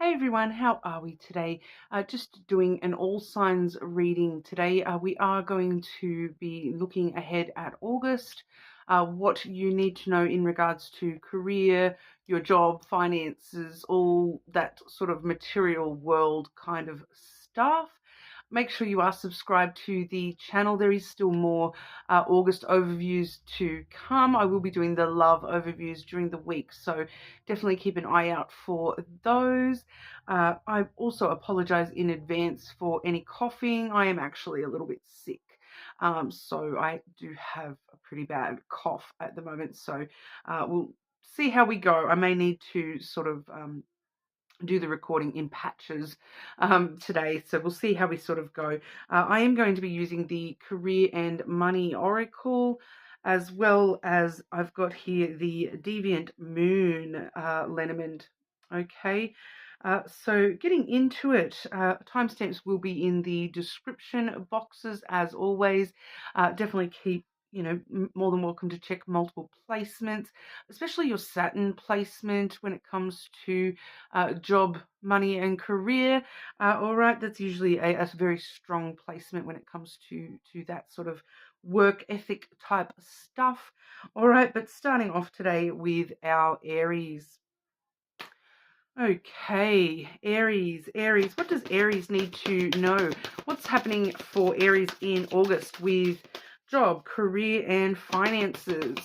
Hey everyone, how are we today? Just doing an all signs reading today. We are going to be looking ahead at August, what you need to know in regards to career, your job, finances, all that sort of material world kind of stuff. Make sure you are subscribed to the channel. There is still more August overviews to come. I will be doing the love overviews during the week, so definitely keep an eye out for those. I also apologize in advance for any coughing. I am actually a little bit sick. So I do have a pretty bad cough at the moment. So we'll see how we go. I may need to sort of do the recording in patches today. So we'll see how we sort of go. I am going to be using the Career and Money Oracle, as well as I've got here the Deviant Moon Lenormand. Okay. So getting into it, timestamps will be in the description boxes as always. Definitely keep, more than welcome to check multiple placements, especially your Saturn placement when it comes to job, money, and career. All right, that's usually a very strong placement when it comes to that sort of work ethic type stuff. All right, but starting off today with our Aries. Okay, Aries, what does Aries need to know? What's happening for Aries in August with job, career, and finances?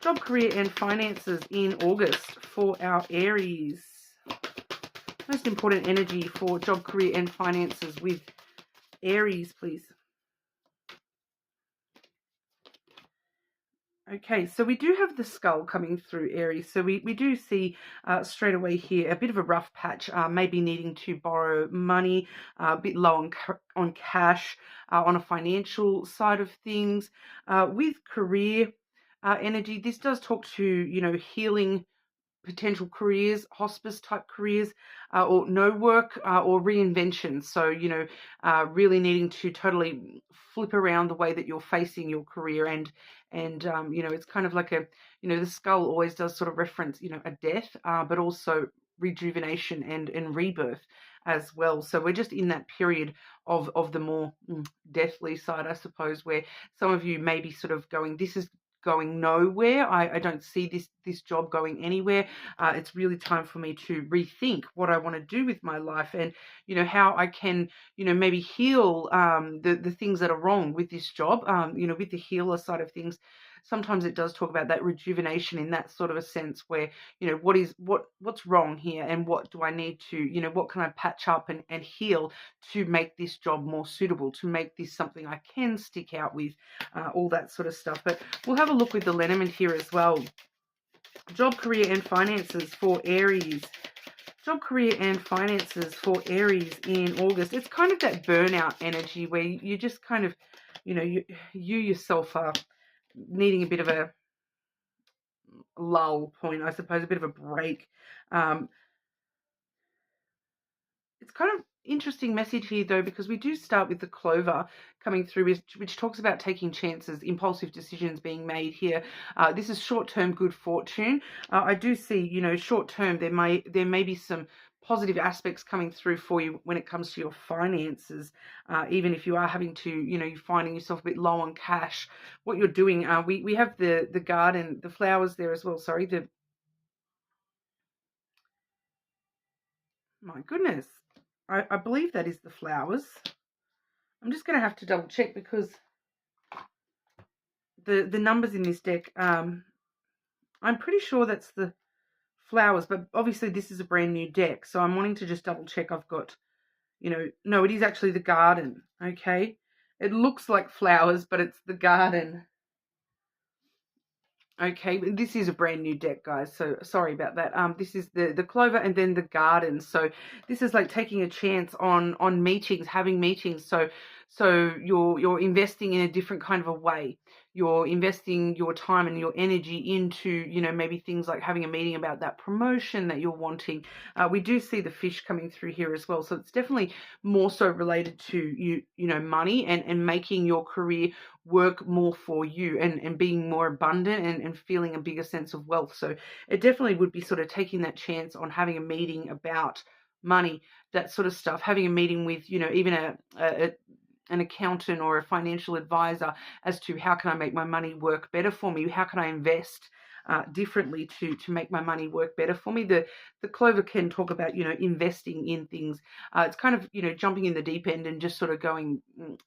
Job, career, and finances in August for our Aries. Most important energy for job, career, and finances with Aries, please. Okay, so we do have the skull coming through Aries. So we do see straight away here a bit of a rough patch, maybe needing to borrow money, a bit low on cash, on a financial side of things. With career energy, this does talk to, healing potential careers, hospice type careers, or no work, or reinvention. So, really needing to totally flip around the way that you're facing your career. And it's kind of like the skull always does sort of reference, a death, but also rejuvenation and rebirth as well. So we're just in that period of the more deathly side, I suppose, where some of you may be sort of going, this is going nowhere. I don't see this job going anywhere. It's really time for me to rethink what I want to do with my life, and how I can maybe heal the things that are wrong with this job. With the healer side of things, sometimes it does talk about that rejuvenation in that sort of a sense where what's wrong here, and what do I need to what can I patch up and heal to make this job more suitable, to make this something I can stick out with, all that sort of stuff. But we'll have a look with the Lenormand here as well. Job, career, and finances for Aries. Job, career, and finances for Aries in August. It's kind of that burnout energy where you just kind of, you yourself are needing a bit of a lull point, I suppose, a bit of a break. It's kind of interesting message here, though, because we do start with the clover coming through, which talks about taking chances, impulsive decisions being made here. This is short-term good fortune. I do see, short-term there may be some positive aspects coming through for you when it comes to your finances, even if you are having to, you're finding yourself a bit low on cash. What you're doing, we have the garden, the flowers there as well. Sorry, my goodness. I believe that is the flowers. I'm just going to have to double check because the numbers in this deck, I'm pretty sure that's the flowers, but obviously this is a brand new deck, so I'm wanting to just double check I've got, no, it is actually the garden, okay? It looks like flowers, but it's the garden. Okay, this is a brand new deck, guys, so sorry about that. This is the clover and then the garden. So this is like taking a chance on meetings, having meetings. So you're investing in a different kind of a way. you're investing your time and your energy into, you know, maybe things like having a meeting about that promotion that you're wanting. We do see the fish coming through here as well. So it's definitely more so related to you know, money and making your career work more for you and being more abundant and feeling a bigger sense of wealth. So it definitely would be sort of taking that chance on having a meeting about money, that sort of stuff, having a meeting with, you know, even an accountant or a financial advisor as to how can I make my money work better for me? How can I invest differently to make my money work better for me? The clover can talk about, you know, investing in things. It's kind of, you know, jumping in the deep end and just sort of going,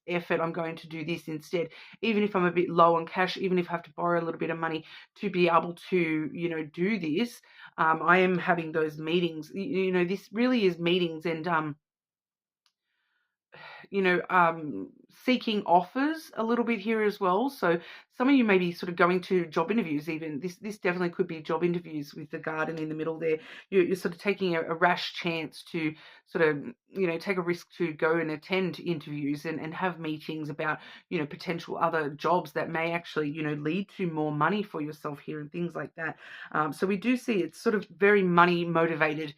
F it, I'm going to do this instead. Even if I'm a bit low on cash, even if I have to borrow a little bit of money to be able to, you know, do this, I am having those meetings. You know, this really is meetings and, you know, seeking offers a little bit here as well. So some of you may be sort of going to job interviews even. This definitely could be job interviews with the garden in the middle there. You're sort of taking a rash chance to sort of, you know, take a risk to go and attend interviews and have meetings about, you know, potential other jobs that may actually, you know, lead to more money for yourself here and things like that. So we do see it's sort of very money motivated,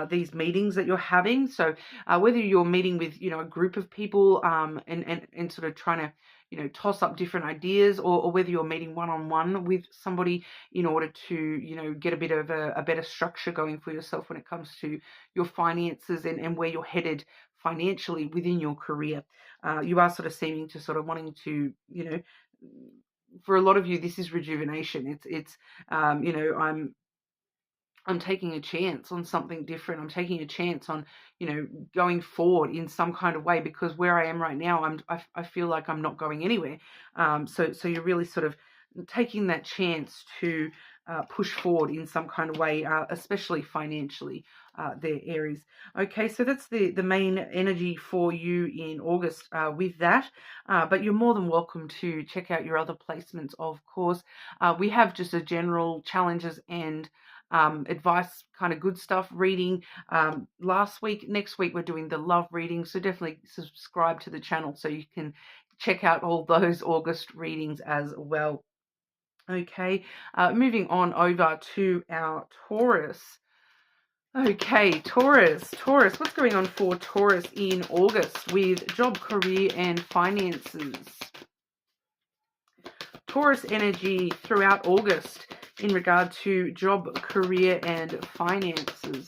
these meetings that you're having. So whether you're meeting with, you know, a group of people and sort of trying to, you know, toss up different ideas, or whether you're meeting one-on-one with somebody in order to, you know, get a bit of a better structure going for yourself when it comes to your finances and where you're headed financially within your career. You are sort of seeming to sort of wanting to, you know, for a lot of you, this is rejuvenation. It's you know, I'm taking a chance on something different. I'm taking a chance on, you know, going forward in some kind of way, because where I am right now, I feel like I'm not going anywhere. So you're really sort of taking that chance to push forward in some kind of way, especially financially, there, Aries. Okay, so that's the main energy for you in August with that. But you're more than welcome to check out your other placements, of course. We have just a general challenges and advice, kind of good stuff reading next week we're doing the love reading, so definitely subscribe to the channel so you can check out all those August readings as well. Okay, moving on over to our Taurus. Okay, Taurus, what's going on for Taurus in August with job, career and finances? Taurus energy throughout August in regard to job, career and finances.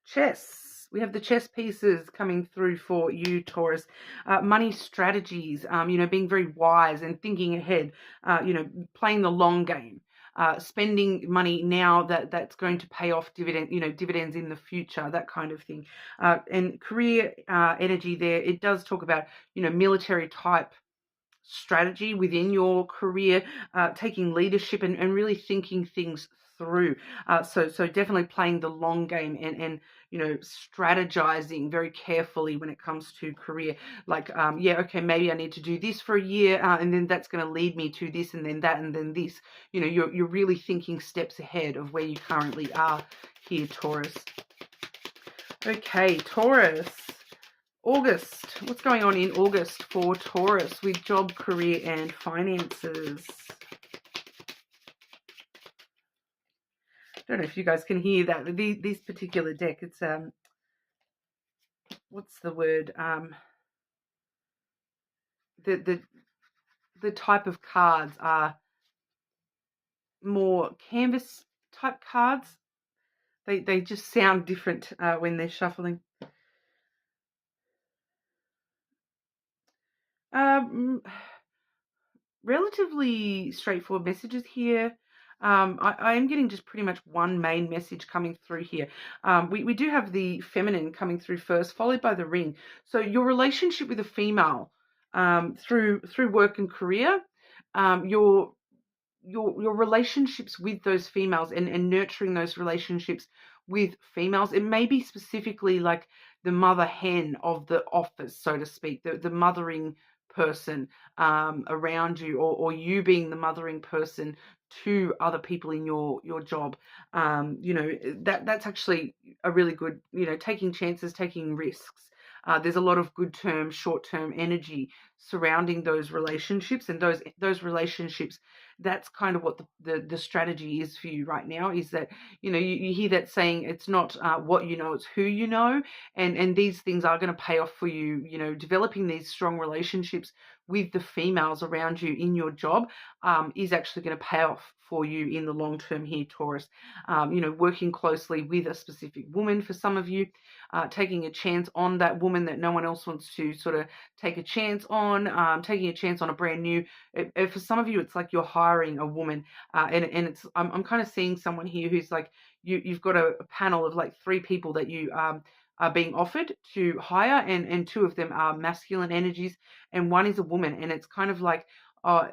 Chess. We have the chess pieces coming through for you, Taurus. Money strategies, you know, being very wise and thinking ahead, you know, playing the long game. Spending money now that's going to pay off dividends in the future, that kind of thing. And career energy there, it does talk about, you know, military type strategy within your career, taking leadership and really thinking things through. So definitely playing the long game and you know, strategizing very carefully when it comes to career. Like, yeah, okay, maybe I need to do this for a year, and then that's going to lead me to this, and then that, and then this. You know, you're really thinking steps ahead of where you currently are here, Taurus. Okay, Taurus. August. What's going on in August for Taurus with job, career and finances? I don't know if you guys can hear that. This particular deck, it's what's the word? The type of cards are more canvas type cards. They just sound different when they're shuffling. Relatively straightforward messages here. I am getting just pretty much one main message coming through here. We do have the feminine coming through first, followed by the ring. So your relationship with a female through work and career, your relationships with those females and nurturing those relationships with females. It may be specifically like the mother hen of the office, so to speak, the mothering person around you, or you being the mothering person to other people in your job. You know, that's actually a really good, you know, taking chances, taking risks. There's a lot of good term, short term energy surrounding those relationships, and those relationships, that's kind of what the strategy is for you right now, is that, you hear that saying, it's not what you know, it's who you know. And these things are going to pay off for you. Developing these strong relationships with the females around you in your job is actually going to pay off for you in the long term here, Taurus. Working closely with a specific woman for some of you, taking a chance on that woman that no one else wants to sort of take a chance on, taking a chance on a brand new. For some of you, it's like you're hiring a woman, and it's I'm kind of seeing someone here who's like, you've got a panel of like 3 people that you are being offered to hire, and 2 of them are masculine energies, and 1 is a woman, and it's kind of like,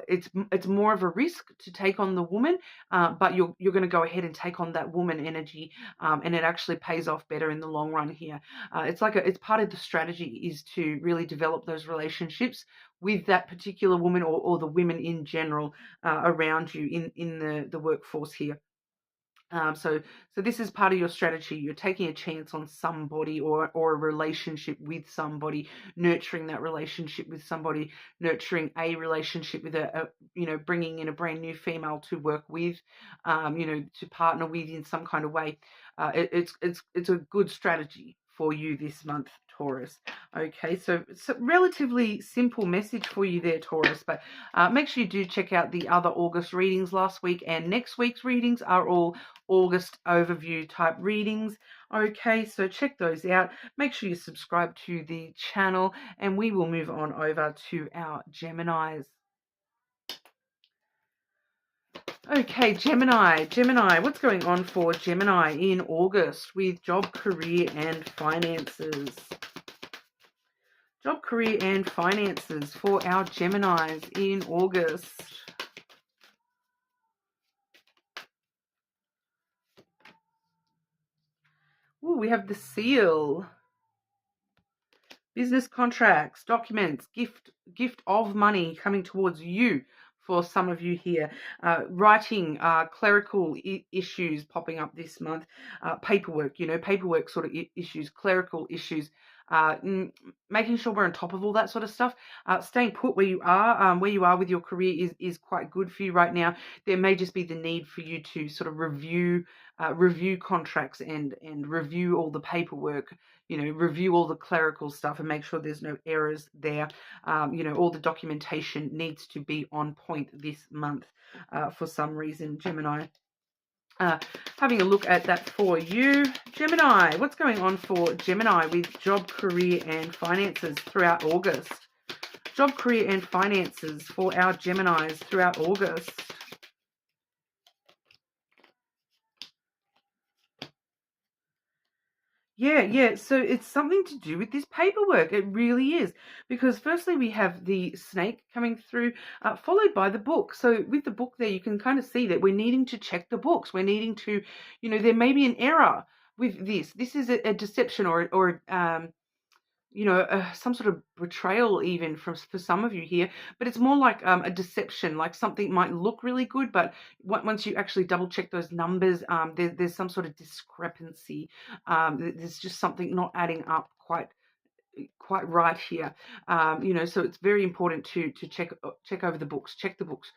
it's more of a risk to take on the woman, but you're going to go ahead and take on that woman energy, and it actually pays off better in the long run here. It's part of the strategy is to really develop those relationships with that particular woman, or the women in general around you in the workforce here. So this is part of your strategy. You're taking a chance on somebody, or a relationship with somebody, nurturing that relationship with somebody, nurturing a relationship with bringing in a brand new female to work with, to partner with in some kind of way. It's a good strategy for you this month, Taurus. Okay, so it's a relatively simple message for you there, Taurus, but make sure you do check out the other August readings last week, and next week's readings are all August overview type readings. Okay, so check those out. Make sure you subscribe to the channel, and we will move on over to our Geminis. Okay, Gemini, what's going on for Gemini in August with job, career, and finances? Job, career, and finances for our Geminis in August. Ooh, we have the Seal. Business contracts, documents, gift of money coming towards you for some of you here. Writing, clerical issues popping up this month. Paperwork, paperwork sort of issues, clerical issues. Making sure we're on top of all that sort of stuff. Staying put where you are with your career is quite good for you right now. There may just be the need for you to sort of review contracts and review all the paperwork, review all the clerical stuff and make sure there's no errors there. All the documentation needs to be on point this month for some reason, Gemini. Having a look at that for you, Gemini. What's going on for Gemini with job, career, and finances throughout August? Job, career, and finances for our Geminis throughout August. Yeah. So it's something to do with this paperwork. It really is. Because firstly, we have the snake coming through, followed by the book. So with the book there, you can kind of see that we're needing to check the books. We're needing to, there may be an error with this. This is a deception or some sort of betrayal even for some of you here, but it's more like a deception, like something might look really good, but once you actually double check those numbers, there's some sort of discrepancy. There's just something not adding up quite right here. So it's very important to check over the books, check the books.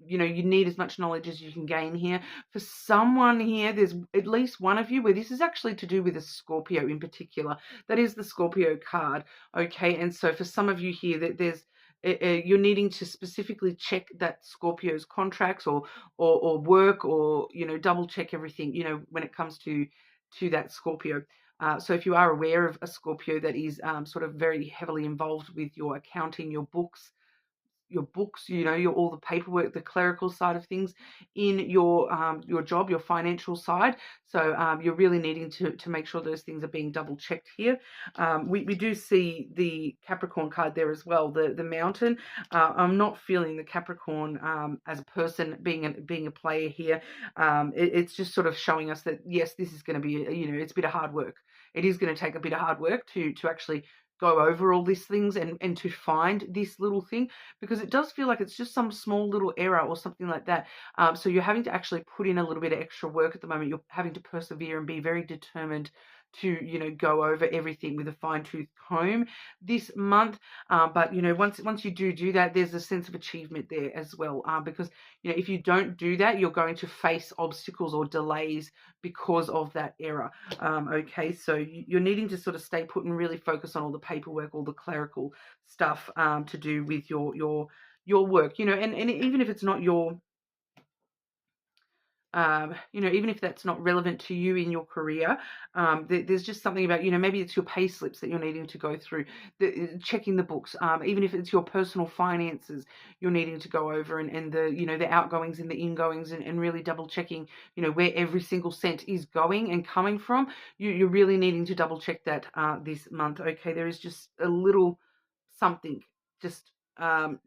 You need as much knowledge as you can gain here. For someone here, there's at least one of you where this is actually to do with a Scorpio in particular. That is the Scorpio card. Okay, and so for some of you here, that there's you're needing to specifically check that Scorpio's contracts or work, or double check everything when it comes to that Scorpio. So if you are aware of a Scorpio that is sort of very heavily involved with your accounting, your books, all the paperwork, the clerical side of things in your job, your financial side. So you're really needing to make sure those things are being double checked here. We do see the Capricorn card there as well, the Mountain. I'm not feeling the Capricorn as a person being a player here. It's just sort of showing us that yes, this is going to be it's a bit of hard work. It is going to take a bit of hard work to actually go over all these things and to find this little thing, because it does feel like it's just some small little error or something like that. So you're having to actually put in a little bit of extra work at the moment. You're having to persevere and be very determined to, you know, go over everything with a fine-tooth comb this month. But, you know, once you do that, there's a sense of achievement there as well, because, you know, if you don't do that, you're going to face obstacles or delays because of that error. Okay, so you're needing to sort of stay put and really focus on all the paperwork, all the clerical stuff to do with your work, you know, and even if it's not your you know, even if that's not relevant to you in your career, there's just something about, you know, maybe it's your pay slips that you're needing to go through, checking the books, even if it's your personal finances, you're needing to go over and the, you know, the outgoings and the ingoings and really double checking, you know, where every single cent is going and coming from. You're really needing to double check that this month. Okay, there is just a little something, just,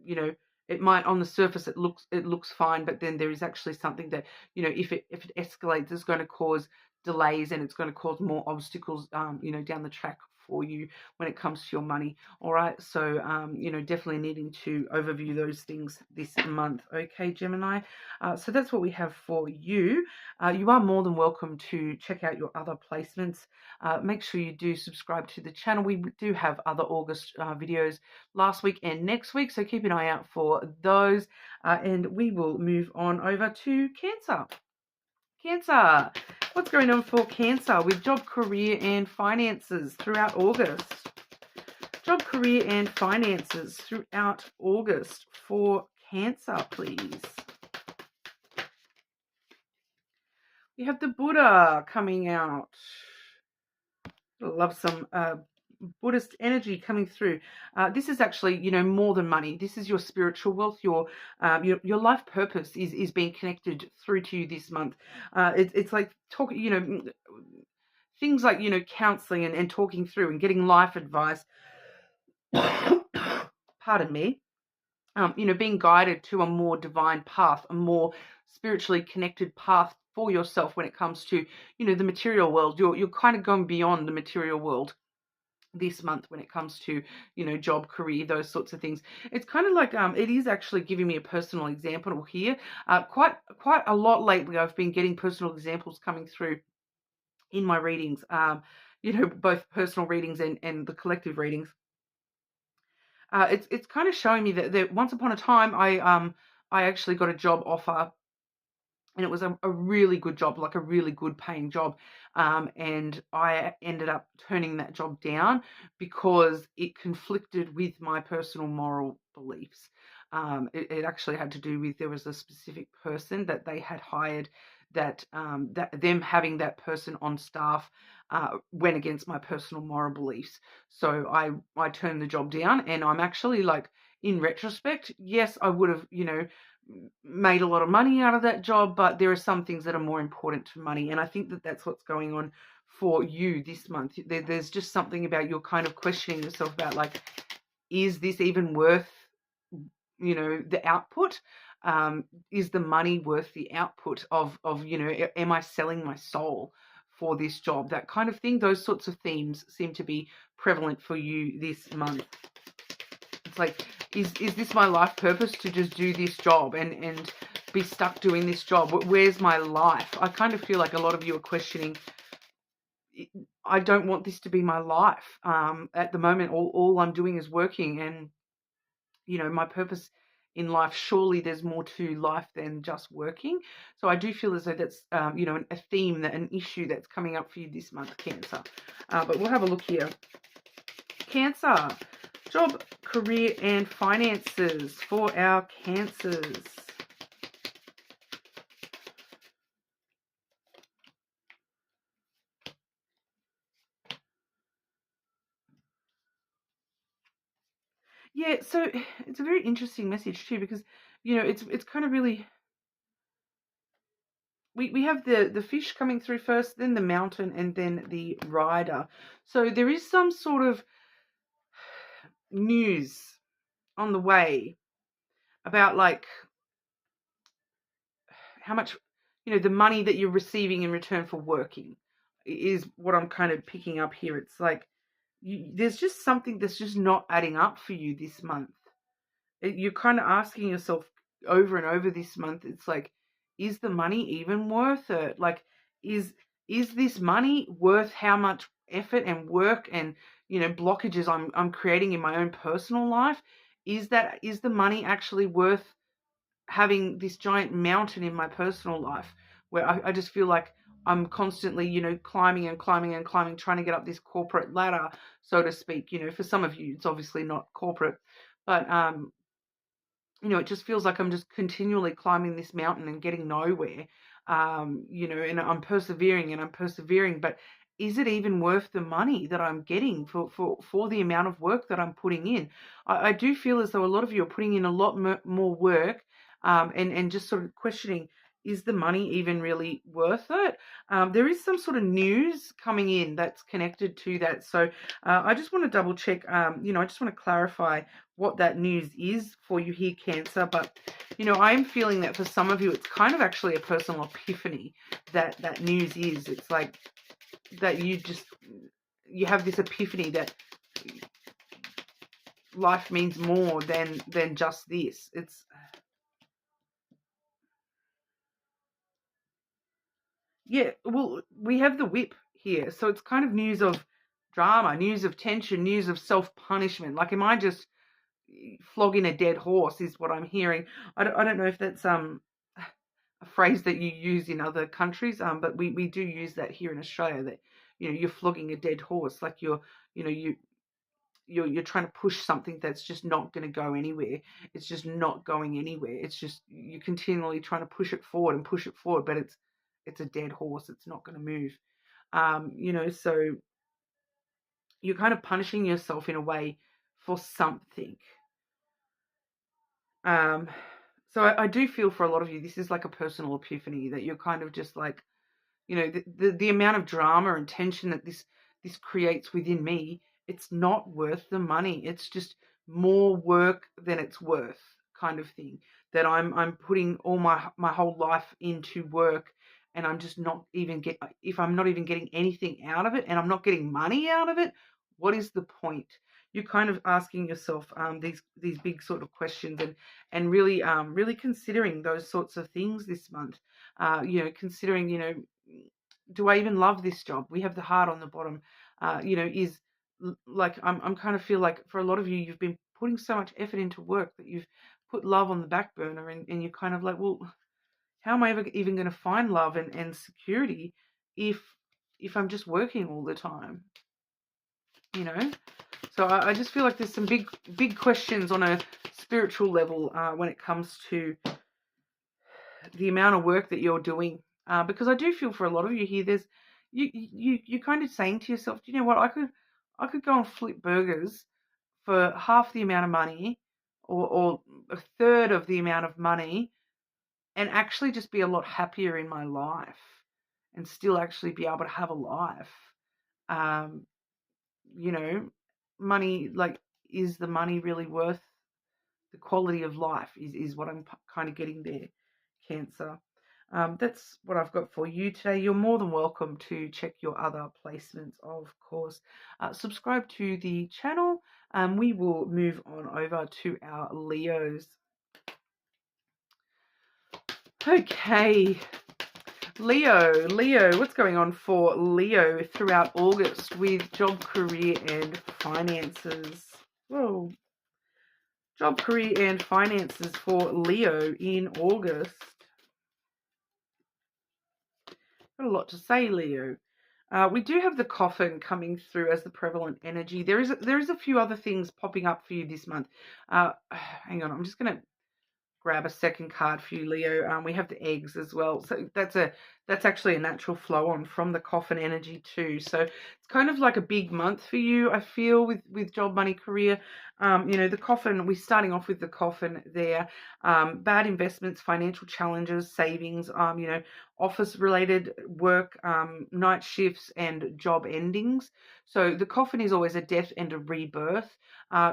you know, it might on the surface it looks fine, but then there is actually something that, you know, if it escalates, it's going to cause delays and it's going to cause more obstacles, you know, down the track for you when it comes to your money. All right, so you know, definitely needing to overview those things this month. Okay, Gemini. So that's what we have for you. You are more than welcome to check out your other placements. Make sure you do subscribe to the channel. We do have other August videos last week and next week, so keep an eye out for those. And we will move on over to Cancer. Cancer, what's going on for Cancer with job, career, and finances throughout August? Job, career, and finances throughout August for Cancer, please. We have the Buddha coming out. I love some Buddhist energy coming through. This is actually, you know, more than money. This is your spiritual wealth. Your life purpose is being connected through to you this month. It's like talking, you know, things like, you know, counseling and talking through and getting life advice. Pardon me. You know, being guided to a more divine path, a more spiritually connected path for yourself when it comes to, you know, the material world. You're kind of going beyond the material world this month when it comes to, you know, job, career, those sorts of things. It's kind of like it is actually giving me a personal example here. Quite a lot lately I've been getting personal examples coming through in my readings, you know, both personal readings and the collective readings. It's kind of showing me that once upon a time I actually got a job offer, and it was a really good job, like a really good paying job. And I ended up turning that job down because it conflicted with my personal moral beliefs. It actually had to do with, there was a specific person that they had hired that them having that person on staff went against my personal moral beliefs. So I turned the job down, and I'm actually, like, in retrospect, yes, I would have, you know, made a lot of money out of that job, but there are some things that are more important to money, and I think that that's what's going on for you this month. There's just something about you're kind of questioning yourself about, like, is this even worth, you know, the output? Is the money worth the output of, you know, am I selling my soul for this job? That kind of thing. Those sorts of themes seem to be prevalent for you this month. It's like, is this my life purpose, to just do this job and be stuck doing this job? Where's my life? I kind of feel like a lot of you are questioning, I don't want this to be my life. At the moment, all I'm doing is working, and, you know, my purpose in life, surely there's more to life than just working. So I do feel as though that's, you know, a theme, an issue that's coming up for you this month, Cancer. But we'll have a look here. Cancer, job, career, and finances for our Cancers. Yeah, so it's a very interesting message too, because, you know, it's kind of really, we have the fish coming through first, then the mountain, and then the rider. So there is some sort of news on the way about, like, how much, you know, the money that you're receiving in return for working is what I'm kind of picking up here. It's like there's just something that's just not adding up for you this month. You're kind of asking yourself over and over this month, it's like, is the money even worth it? Like, is this money worth how much effort and work and, you know, blockages I'm creating in my own personal life, is the money actually worth having this giant mountain in my personal life where I just feel like I'm constantly, you know, climbing and climbing and climbing, trying to get up this corporate ladder, so to speak. You know, for some of you, it's obviously not corporate, but you know, it just feels like I'm just continually climbing this mountain and getting nowhere. You know, and I'm persevering and I'm persevering, but is it even worth the money that I'm getting for the amount of work that I'm putting in? I do feel as though a lot of you are putting in a lot more work, and just sort of questioning, is the money even really worth it? There is some sort of news coming in that's connected to that. So I just want to double check, you know, I just want to clarify what that news is for you here, Cancer. But, you know, I'm feeling that for some of you, it's kind of actually a personal epiphany that news is. It's like that you have this epiphany that life means more than just this. Yeah, well, we have the whip here. So it's kind of news of drama, news of tension, news of self-punishment. Like, am I just flogging a dead horse is what I'm hearing. I don't know if that's a phrase that you use in other countries, but we do use that here in Australia, that, you know, you're flogging a dead horse, like you know, you're trying to push something that's just not going to go anywhere. It's just not going anywhere. It's just you're continually trying to push it forward and push it forward, but it's a dead horse. It's not going to move. You know, so you're kind of punishing yourself in a way for something. Um, so I do feel for a lot of you, this is like a personal epiphany, that you're kind of just like, you know, the amount of drama and tension that this creates within me, it's not worth the money. It's just more work than it's worth, kind of thing. That I'm putting all my whole life into work, and I'm just not even if I'm not even getting anything out of it, and I'm not getting money out of it, what is the point? You're kind of asking yourself these big sort of questions, and really considering those sorts of things this month. You know, considering, you know, do I even love this job? We have the heart on the bottom. You know, like I'm kind of feel like for a lot of you, you've been putting so much effort into work that you've put love on the back burner, and you're kind of like, well, how am I ever even going to find love and security if I'm just working all the time? You know, so I just feel like there's some big questions on a spiritual level when it comes to the amount of work that you're doing, because I do feel for a lot of you here, there's you're kind of saying to yourself, do you know what, I could go and flip burgers for half the amount of money, or a third of the amount of money, and actually just be a lot happier in my life, and still actually be able to have a life. um, you know, money, like, is the money really worth the quality of life, is what I'm kind of getting there, Cancer. That's what I've got for you today. You're more than welcome to check your other placements, of course. Subscribe to the channel. We will move on over to our Leos. Okay, Leo, what's going on for Leo throughout August with job, career, and finances? Whoa. Job, career, and finances for Leo in August. Got a lot to say, Leo. We do have the coffin coming through as the prevalent energy. There is a few other things popping up for you this month. Hang on, I'm just going to grab a second card for you, Leo. We have the eggs as well, so that's actually a natural flow on from the coffin energy too. So it's kind of like a big month for you, I feel, with job, money, career. You know, the coffin, we're starting off with the coffin there. Bad investments, financial challenges, savings, you know, office related work, night shifts, and job endings. So the coffin is always a death and a rebirth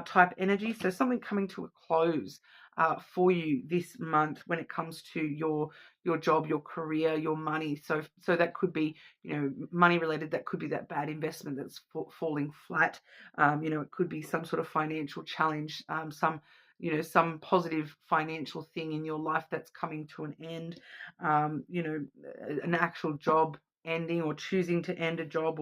type energy, so something coming to a close for you this month when it comes to your job, your career, your money. So that could be, you know, money related. That could be that bad investment that's falling flat. You know, it could be some sort of financial challenge, some positive financial thing in your life that's coming to an end. You know, an actual job ending or choosing to end a job,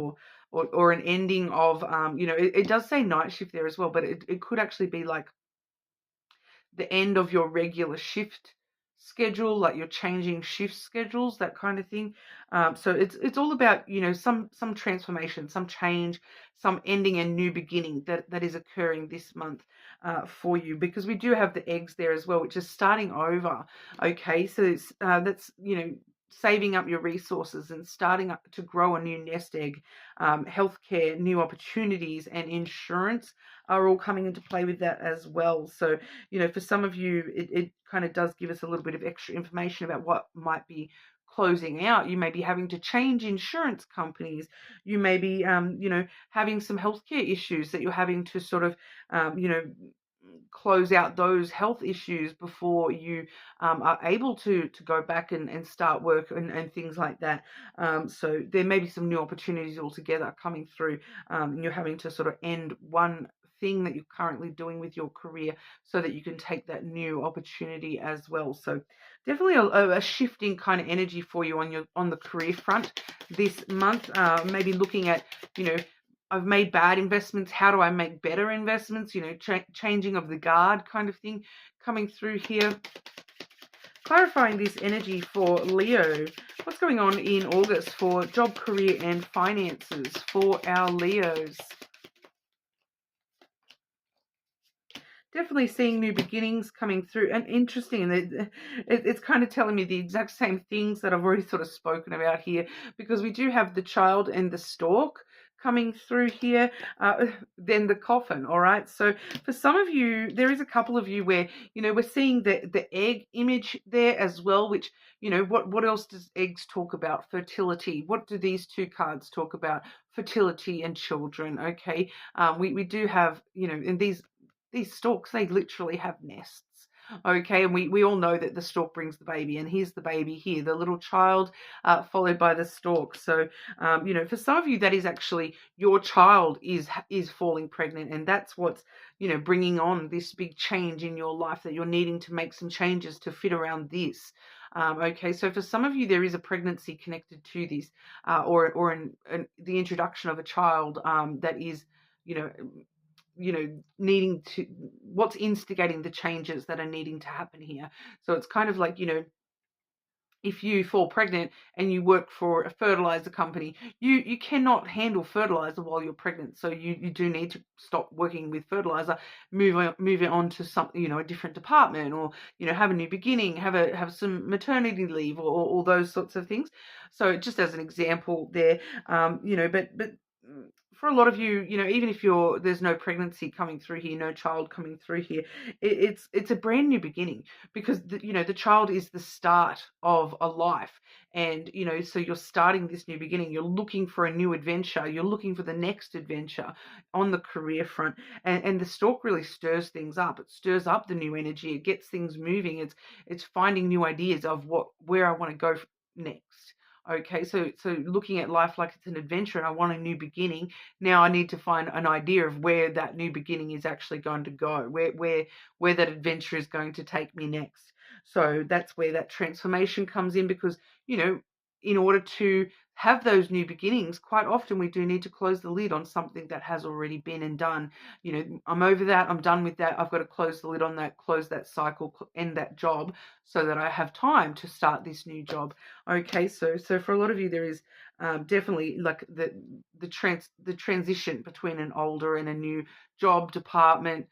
or an ending of, it does say night shift there as well, but it could actually be like the end of your regular shift schedule, like you're changing shift schedules, that kind of thing. So it's all about, some transformation, some change, some ending and new beginning that is occurring this month for you, because we do have the eggs there as well, which is starting over. Okay, so it's, that's, saving up your resources and starting up to grow a new nest egg. Healthcare, new opportunities, and insurance are all coming into play with that as well. So, for some of you, it kind of does give us a little bit of extra information about what might be closing out. You may be having to change insurance companies. You may be, having some healthcare issues that you're having to sort of, close out those health issues before you are able to go back and start work and things like that. So there may be some new opportunities altogether coming through, and you're having to sort of end one thing that you're currently doing with your career so that you can take that new opportunity as well. So definitely a shifting kind of energy for you on the career front this month. Maybe looking at, I've made bad investments. How do I make better investments? Changing of the guard kind of thing coming through here. Clarifying this energy for Leo. What's going on in August for job, career, and finances for our Leos? Definitely seeing new beginnings coming through, and interesting, and it's kind of telling me the exact same things that I've already sort of spoken about here, because we do have the child and the stork coming through here, then the coffin. All right, so for some of you, there is a couple of you where, we're seeing the egg image there as well, which, what else does eggs talk about? Fertility. What do these two cards talk about? Fertility and children. Okay, we do have, in these storks, they literally have nests. Okay, and we all know that the stork brings the baby, and here's the baby here, the little child, followed by the stork. So, for some of you, that is actually your child is falling pregnant, and that's what's, bringing on this big change in your life, that you're needing to make some changes to fit around this. Okay, so for some of you, there is a pregnancy connected to this, or the introduction of a child that is, you know, needing to, what's instigating the changes that are needing to happen here. So it's kind of like, if you fall pregnant and you work for a fertilizer company, you cannot handle fertilizer while you're pregnant. So you do need to stop working with fertilizer, move it on to something, a different department, or, have a new beginning, have some maternity leave, or all those sorts of things. So just as an example there, but for a lot of you, even if there's no pregnancy coming through here, no child coming through here, it's a brand new beginning, because the child is the start of a life, and so you're starting this new beginning. You're looking for a new adventure. You're looking for the next adventure on the career front, and the stork really stirs things up. It stirs up the new energy. It gets things moving. It's finding new ideas of where I want to go next. Okay, so looking at life like it's an adventure, and I want a new beginning. Now I need to find an idea of where that new beginning is actually going to go, where that adventure is going to take me next. So that's where that transformation comes in, because, in order to have those new beginnings, quite often we do need to close the lid on something that has already been and done. I'm over that. I'm done with that. I've got to close the lid on that, close that cycle, end that job, so that I have time to start this new job. Okay, so for a lot of you, there is definitely like the transition between an older and a new job, department,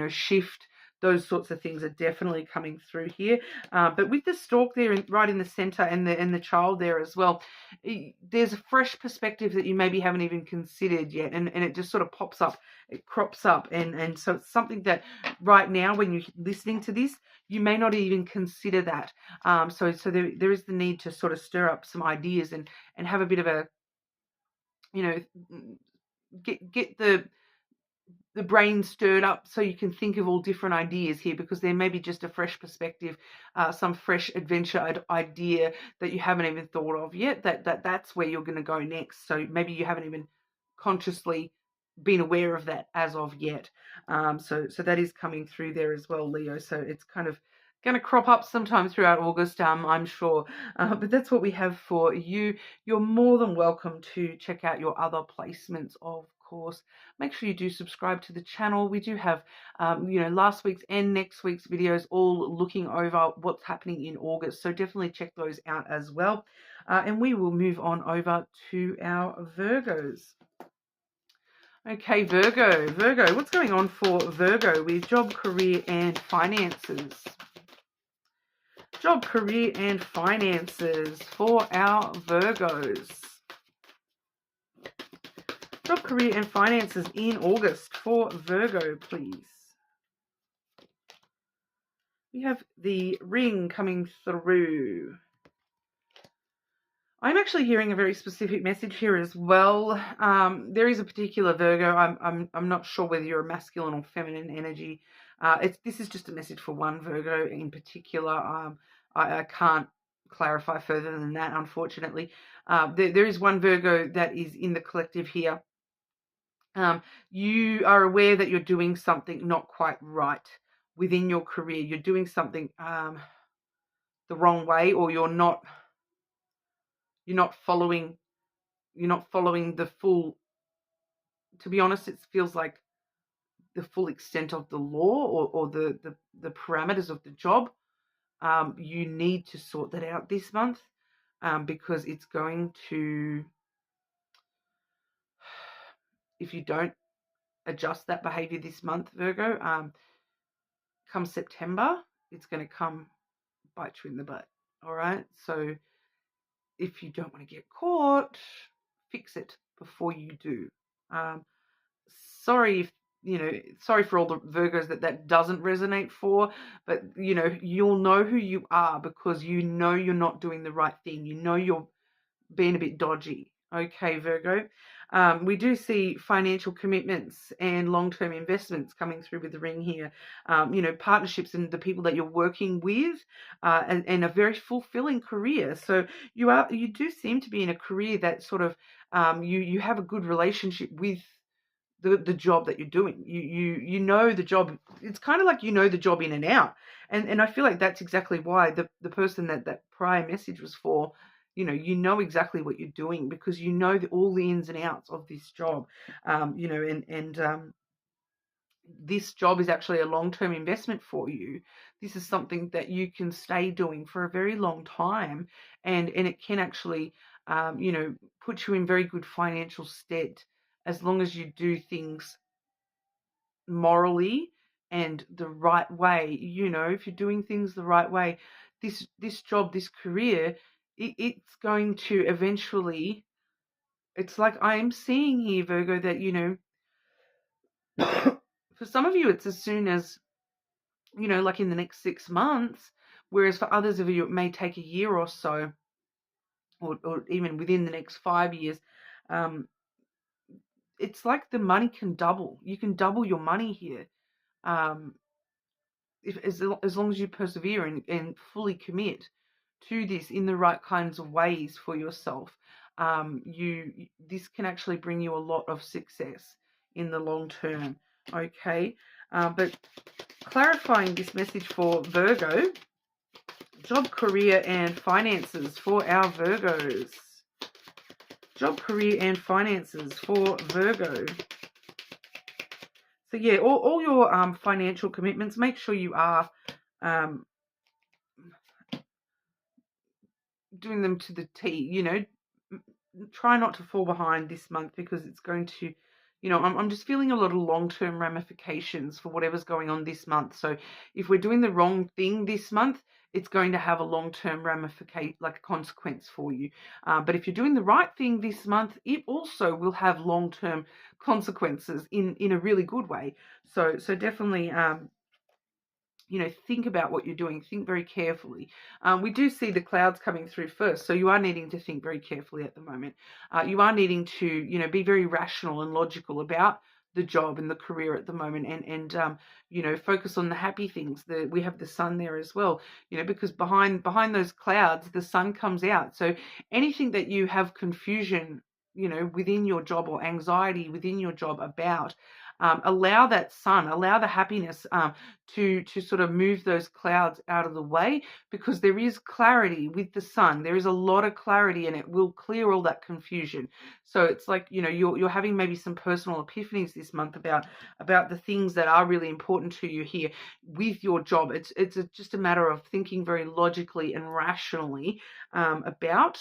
shift. Those sorts of things are definitely coming through here. But with the stork there, right in the center, and the child there as well, there's a fresh perspective that you maybe haven't even considered yet, and it just sort of pops up, it crops up, and so it's something that right now, when you're listening to this, you may not even consider that. So there is the need to sort of stir up some ideas and have a bit of a, get the brain stirred up, so you can think of all different ideas here, because there may be just a fresh perspective, some fresh adventure idea that you haven't even thought of yet, that's where you're going to go next. So maybe you haven't even consciously been aware of that as of yet. So that is coming through there as well, Leo. So it's kind of going to crop up sometime throughout August, I'm sure. But that's what we have for you. You're more than welcome to check out your other placements, of course. Make sure you do subscribe to the channel. We do have, last week's and next week's videos all looking over what's happening in August. So definitely check those out as well. And we will move on over to our Virgos. Okay, Virgo, what's going on for Virgo with job, career, and finances? Job, career, and finances for our Virgos. Job, career, and finances in August for Virgo, please. We have the ring coming through. I'm actually hearing a very specific message here as well. There is a particular Virgo. I'm not sure whether you're a masculine or feminine energy. This is just a message for one Virgo in particular. I can't clarify further than that, unfortunately. There is one Virgo that is in the collective here. You are aware that you're doing something not quite right within your career. You're doing something the wrong way, or you're not following the full, to be honest, it feels like the full extent of the law or the parameters of the job. You need to sort that out this month because it's going to, if you don't adjust that behavior this month, Virgo, come September, it's going to come bite you in the butt. All right. So if you don't want to get caught, fix it before you do. Sorry for all the Virgos that doesn't resonate for, but you'll know who you are because you're not doing the right thing. You're being a bit dodgy. Okay, Virgo. We do see financial commitments and long-term investments coming through with the ring here. Partnerships and the people that you're working with, and a very fulfilling career. So you do seem to be in a career that sort of you have a good relationship with the job that you're doing. You know the job. It's kind of like the job in and out. And I feel like that's exactly why the person that prior message was for, you know exactly what you're doing because you know all the ins and outs of this job. This job is actually a long-term investment for you. This is something that you can stay doing for a very long time, and it can actually put you in very good financial stead as long as you do things morally and the right way. If you're doing things the right way, this job, this career, it's going to eventually, it's like I'm seeing here, Virgo, that for some of you it's as soon as like in the next 6 months, whereas for others of you it may take a year or so, or even within the next 5 years. It's like the money can double. You can double your money here, as long as you persevere and fully commit to this in the right kinds of ways for yourself. This can actually bring you a lot of success in the long term. Okay, but clarifying this message for Virgo, job, career, and finances for our Virgos. Job, career, and finances for Virgo. So yeah, all your financial commitments, make sure you are doing them to the T. Try not to fall behind this month because it's going to, I'm just feeling a lot of long-term ramifications for whatever's going on this month. So if we're doing the wrong thing this month, it's going to have a long-term consequence for you. But if you're doing the right thing this month, it also will have long-term consequences in a really good way. So definitely, think about what you're doing. Think very carefully. We do see the clouds coming through first, so you are needing to think very carefully at the moment. You are needing to, be very rational and logical about the job and the career at the moment, and focus on the happy things. We have the sun there as well, because behind those clouds, the sun comes out. So anything that you have confusion, within your job or anxiety within your job about, Allow that sun, allow the happiness to sort of move those clouds out of the way, because there is clarity with the sun. There is a lot of clarity, and it will clear all that confusion. So it's like, you know, you're having maybe some personal epiphanies this month about the things that are really important to you here with your job. It's just a matter of thinking very logically and rationally about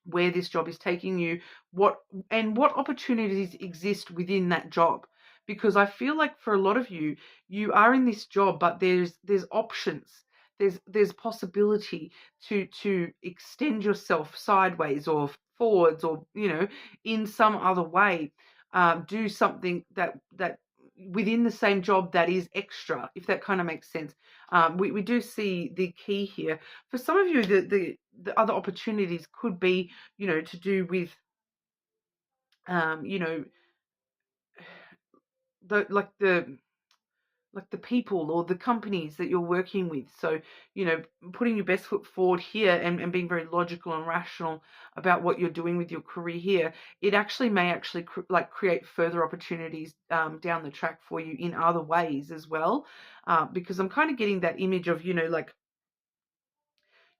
where this job is taking you, what opportunities exist within that job. Because I feel like for a lot of you, you are in this job, but there's options. There's possibility to extend yourself sideways or forwards, or, you know, in some other way, do something that within the same job that is extra, if that kind of makes sense. We do see the key here. For some of you, the other opportunities could be, you know, to do with, you know, the people or the companies that you're working with. So, you know, putting your best foot forward here, and being very logical and rational about what you're doing with your career here, it actually may actually create further opportunities down the track for you in other ways as well. Because I'm kind of getting that image of, you know, like,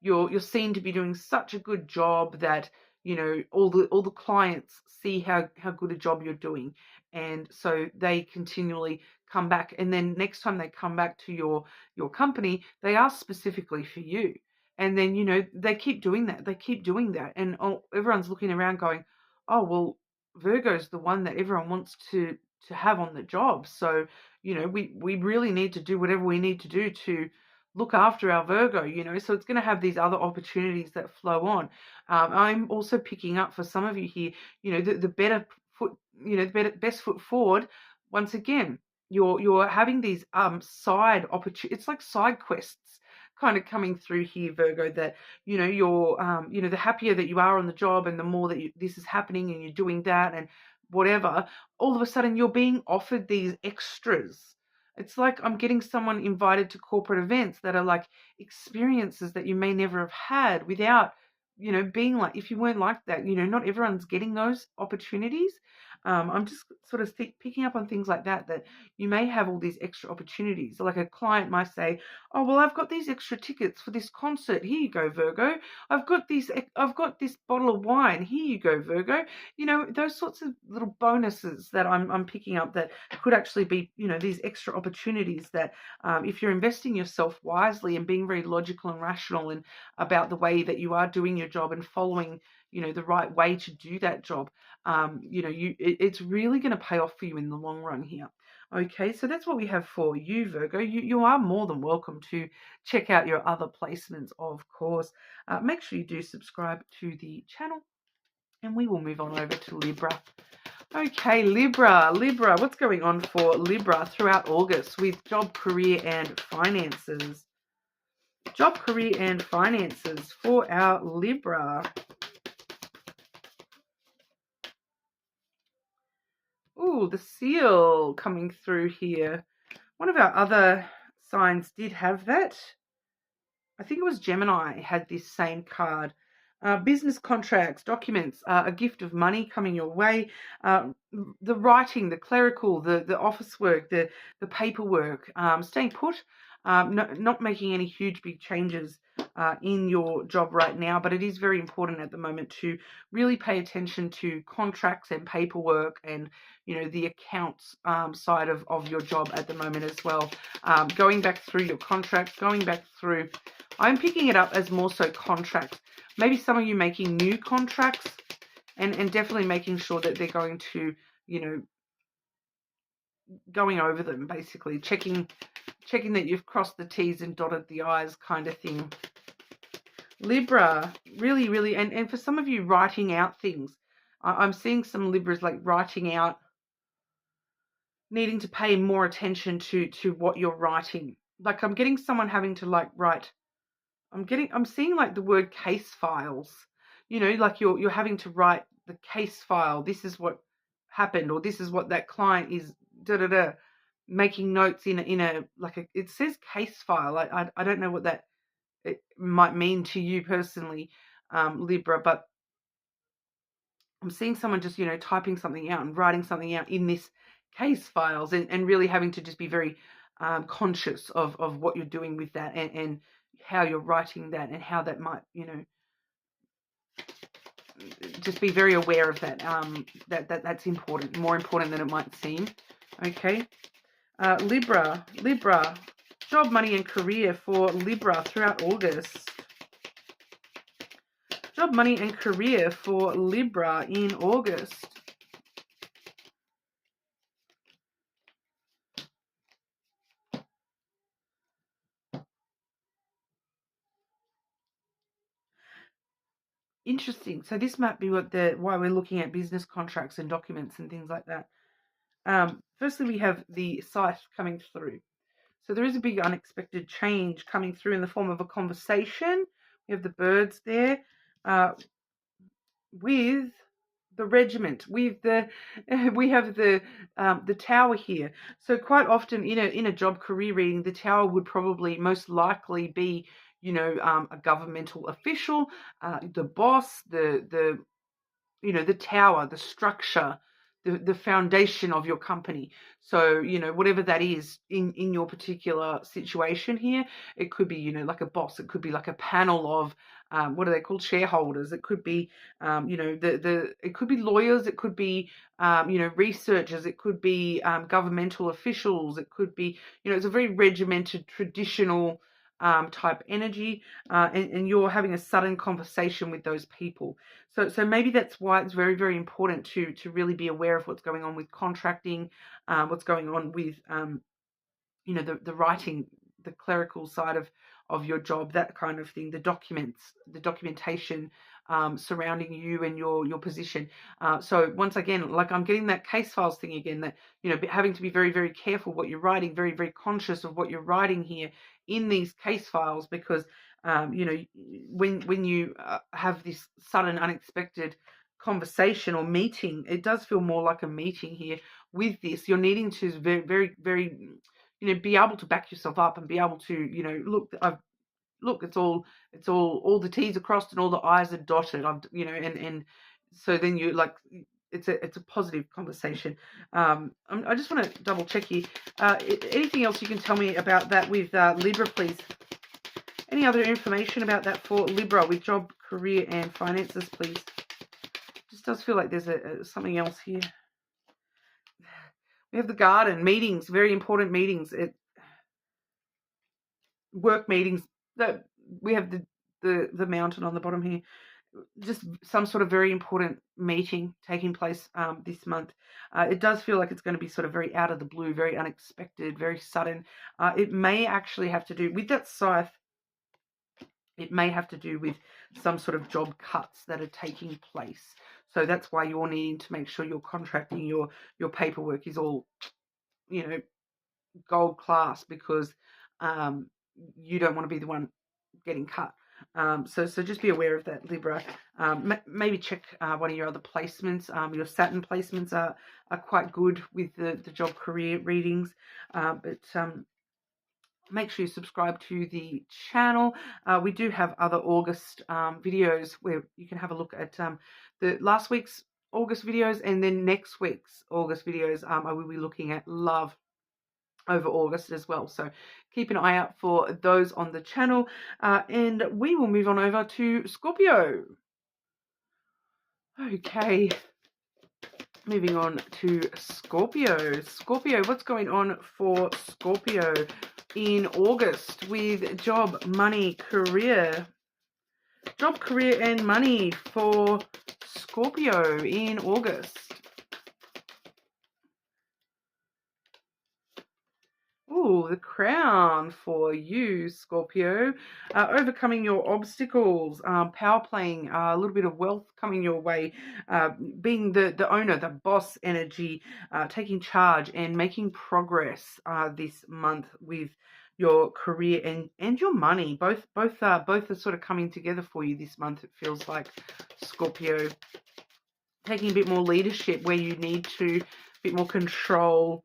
you're seen to be doing such a good job that, you know, all the clients see how good a job you're doing, and so they continually come back, and then next time they come back to your company, they ask specifically for you, and then, you know, they keep doing that, and everyone's looking around going, oh well, Virgo's the one that everyone wants to have on the job, so, you know, we really need to do whatever we need to do to look after our Virgo, you know. So it's going to have these other opportunities that flow on. I'm also picking up for some of you here, you know, the better foot, you know, best foot forward. Once again, you're having these side opportunities. It's like side quests kind of coming through here, Virgo, that, you know, you're you know, the happier that you are on the job, and the more that this is happening and you're doing that and whatever, all of a sudden you're being offered these extras. It's like I'm getting someone invited to corporate events that are like experiences that you may never have had without, you know, being like, if you weren't like that, you know, not everyone's getting those opportunities. I'm just sort of picking up on things like that you may have all these extra opportunities. Like a client might say, oh, well, I've got these extra tickets for this concert. Here you go, Virgo. I've got this bottle of wine. Here you go, Virgo. You know, those sorts of little bonuses that I'm picking up that could actually be, you know, these extra opportunities that, if you're investing yourself wisely and being very logical and rational and about the way that you are doing your job and following, you know, the right way to do that job, you know, it's really going to pay off for you in the long run here. Okay, so that's what we have for you, Virgo. You are more than welcome to check out your other placements, of course. Make sure you do subscribe to the channel, and we will move on over to Libra. Okay, Libra, what's going on for Libra throughout August with job, career, and finances? Job, career, and finances for our Libra. Ooh, the seal coming through here. One of our other signs did have that. I think it was Gemini had this same card. Business contracts, documents, a gift of money coming your way, the writing, the clerical, the office work, the paperwork, staying put, not making any huge big changes in your job right now, but it is very important at the moment to really pay attention to contracts and paperwork and, you know, the accounts side of your job at the moment as well. Going back through your contracts, going back through, I'm picking it up as more so contracts. Maybe some of you making new contracts and definitely making sure that they're going to, you know, going over them, basically checking that you've crossed the T's and dotted the I's kind of thing. Libra, really, and for some of you, writing out things. I'm seeing some Libras like writing out, needing to pay more attention to what you're writing. Like I'm getting someone having to like write, I'm seeing like the word case files, you know, like you're having to write the case file. This is what happened, or this is what that client is, making notes in a like a, it says case file. I don't know what that it might mean to you personally, Libra, but I'm seeing someone just, you know, typing something out and writing something out in this case files, and really having to just be very conscious of what you're doing with that, and how you're writing that, and how that might, just be very aware of that. That's important, more important than it might seem. Okay. Libra, job, money, and career for Libra throughout August. Job, money, and career for Libra in August. Interesting. So this might be why we're looking at business contracts and documents and things like that. Firstly, we have the scythe coming through. So there is a big unexpected change coming through in the form of a conversation. We have the birds there, with the regiment, with the we have the tower here. So quite often in a job career reading, the tower would probably most likely be a governmental official, the boss, the the tower, the structure, the foundation of your company. So, whatever that is in your particular situation here, it could be, like a boss. It could be like a panel of, what are they called? Shareholders. It could be, it could be lawyers. It could be, researchers. It could be governmental officials. It could be, it's a very regimented, traditional type energy, and you're having a sudden conversation with those people. So maybe that's why it's very, very important to really be aware of what's going on with contracting, what's going on with the writing, the clerical side of your job, that kind of thing, the documentation surrounding you and your position. So once again, like I'm getting that case files thing again, that having to be very, very careful what you're writing, very, very conscious of what you're writing here in these case files, because when you have this sudden, unexpected conversation or meeting, it does feel more like a meeting here. With this, you're needing to very, very, very, be able to back yourself up and be able to, look, it's all the T's are crossed and all the I's are dotted. And so then you like, it's a positive conversation. I just want to double check here. Anything else you can tell me about that with Libra, please? Any other information about that for Libra with job, career, and finances, please? Just does feel like there's something else here. We have the garden, meetings, very important meetings, work meetings. That we have the mountain on the bottom here. Just some sort of very important meeting taking place this month. It does feel like it's going to be sort of very out of the blue, very unexpected, very sudden. It may actually have to do with that scythe. It may have to do with some sort of job cuts that are taking place. So that's why you're needing to make sure your contracting, your paperwork is all, gold class, because you don't want to be the one getting cut. So just be aware of that, Libra. Maybe check one of your other placements. Your Saturn placements are quite good with the job career readings. But make sure you subscribe to the channel. We do have other August videos where you can have a look at the last week's August videos, and then next week's August videos. I will be looking at love over August as well. So keep an eye out for those on the channel. And we will move on over to Scorpio. Okay. Moving on to Scorpio. Scorpio, what's going on for Scorpio in August with job, money, career? Job, career, and money for Scorpio in August. Ooh, the crown for you, Scorpio. Overcoming your obstacles, power playing, a little bit of wealth coming your way, being the owner, the boss energy, taking charge and making progress this month with your career and your money. Both are sort of coming together for you this month, it feels like, Scorpio. Taking a bit more leadership where you need to, a bit more control,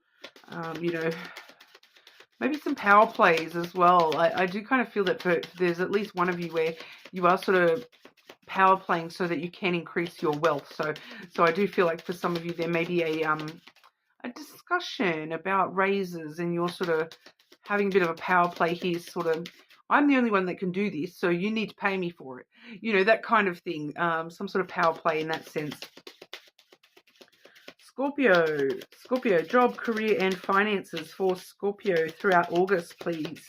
maybe some power plays as well. I do kind of feel that there's at least one of you where you are sort of power playing so that you can increase your wealth. So I do feel like for some of you there may be a a discussion about raises, and you're sort of having a bit of a power play here, sort of, I'm the only one that can do this, so you need to pay me for it. You know, that kind of thing. Some sort of power play in that sense. Scorpio, job, career, and finances for Scorpio throughout August, please.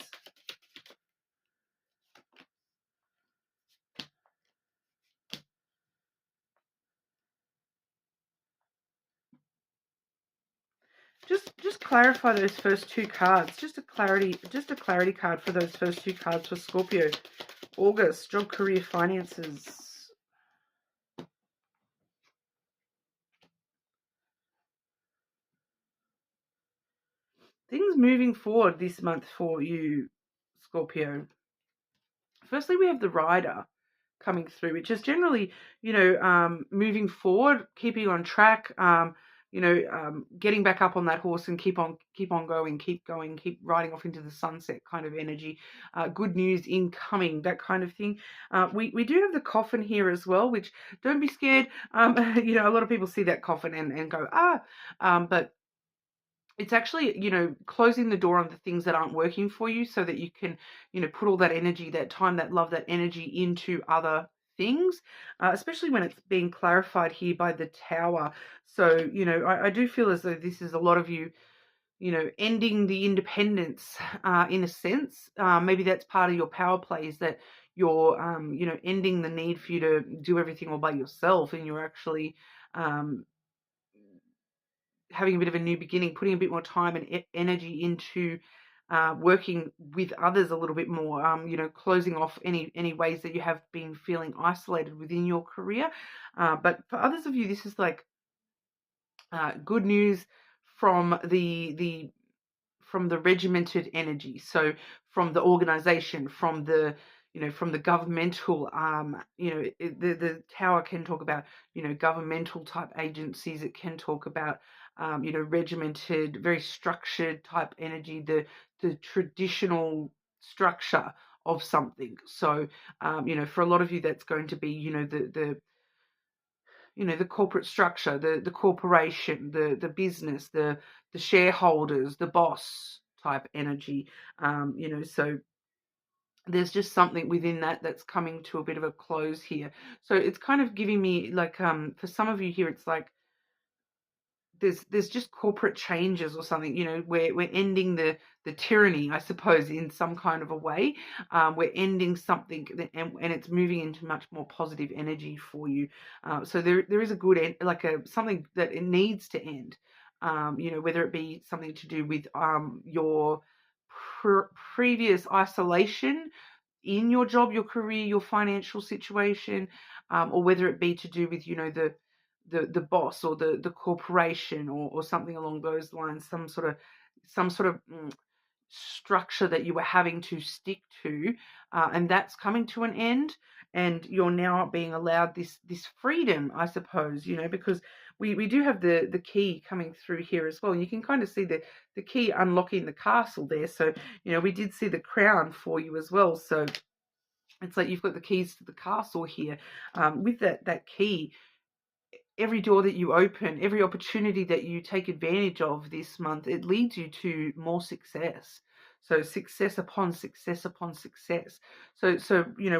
Just clarify those first two cards. Just a clarity card for those first two cards for Scorpio. August, job, career, finances. Things moving forward this month for you, Scorpio. Firstly, we have the Rider coming through, which is generally, moving forward, keeping on track, getting back up on that horse and keep on going, keep riding off into the sunset kind of energy. Good news incoming, that kind of thing. We do have the Coffin here as well, which, don't be scared. A lot of people see that Coffin and go, but it's actually, closing the door on the things that aren't working for you so that you can, put all that energy, that time, that love, that energy into other things, especially when it's being clarified here by the Tower. So, I do feel as though this is a lot of you, ending the independence in a sense. Maybe that's part of your power play, is that you're, ending the need for you to do everything all by yourself, and you're actually having a bit of a new beginning, putting a bit more time and energy into working with others a little bit more, closing off any ways that you have been feeling isolated within your career. But for others of you, this is like good news from the regimented energy. So from the organization, from the governmental, the Tower can talk about, governmental type agencies. It can talk about, regimented, very structured type energy, the traditional structure of something. So, for a lot of you, that's going to be, the corporate structure, the corporation, the business, the shareholders, the boss type energy. So there's just something within that that's coming to a bit of a close here. So it's kind of giving me like, for some of you here, it's like there's just corporate changes or something, we're ending the tyranny, I suppose, in some kind of a way. We're ending something, and it's moving into much more positive energy for you. So there is a good end, like something that it needs to end. Whether it be something to do with your previous isolation in your job, your career, your financial situation, or whether it be to do with, the boss or the corporation, or something along those lines, some sort of structure that you were having to stick to, and that's coming to an end, and you're now being allowed this freedom, I suppose, because we do have the key coming through here as well. You can kind of see the key unlocking the castle there. So, we did see the crown for you as well. So it's like you've got the keys to the castle here. With that key, every door that you open, every opportunity that you take advantage of this month, it leads you to more success. So success upon success upon success. So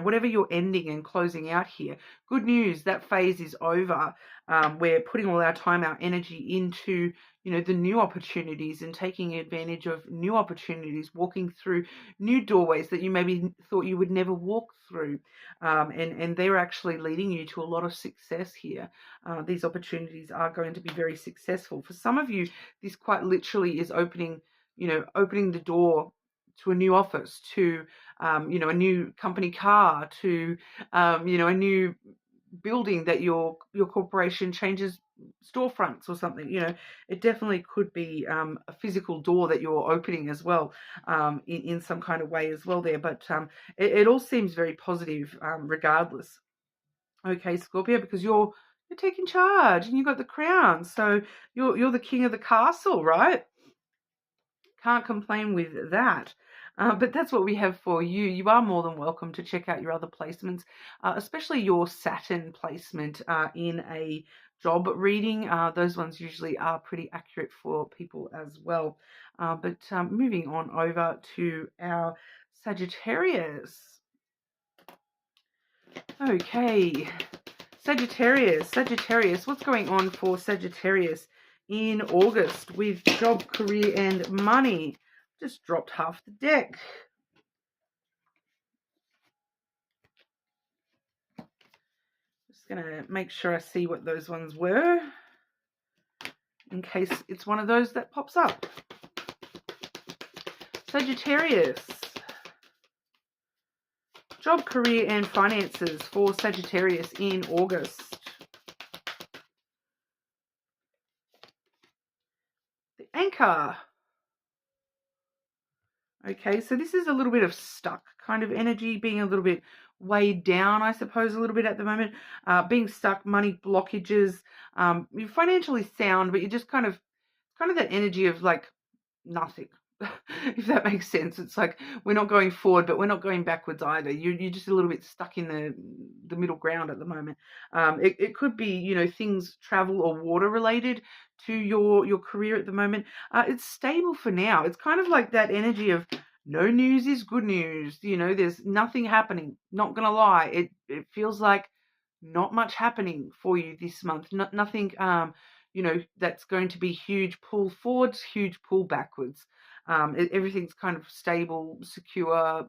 whatever you're ending and closing out here, good news, that phase is over. We're putting all our time, our energy into, the new opportunities, and taking advantage of new opportunities, walking through new doorways that you maybe thought you would never walk through. And they're actually leading you to a lot of success here. These opportunities are going to be very successful. For some of you, this quite literally is opening the door to a new office, to, a new company car, to, a new building that your corporation changes storefronts or something. It definitely could be a physical door that you're opening as well, in some kind of way as well there. But it all seems very positive, regardless. Okay, Scorpio, because you're taking charge and you got the crown, so you're the king of the castle, right? Can't complain with that. But that's what we have for you. You are more than welcome to check out your other placements, especially your Saturn placement in a job reading. Those ones usually are pretty accurate for people as well. But moving on over to our Sagittarius. Okay, Sagittarius, what's going on for Sagittarius in August with job, career, and money? Just dropped half the deck. Just going to make sure I see what those ones were in case it's one of those that pops up. Sagittarius. Job, career, and finances for Sagittarius in August. The Anchor. Okay, so this is a little bit of stuck kind of energy, being a little bit weighed down, I suppose, a little bit at the moment. Being stuck, money blockages. You're financially sound, but you're just kind of that energy of like nothing. If that makes sense. It's like we're not going forward, but we're not going backwards either. You're just a little bit stuck in the middle ground at the moment. It could be, you know, things travel or water related to your career at the moment. It's stable for now. It's kind of like that energy of no news is good news. You know, there's nothing happening. Not gonna lie, it feels like not much happening for you this month. Nothing. You know, that's going to be huge pull forwards, huge pull backwards. Everything's kind of stable, secure,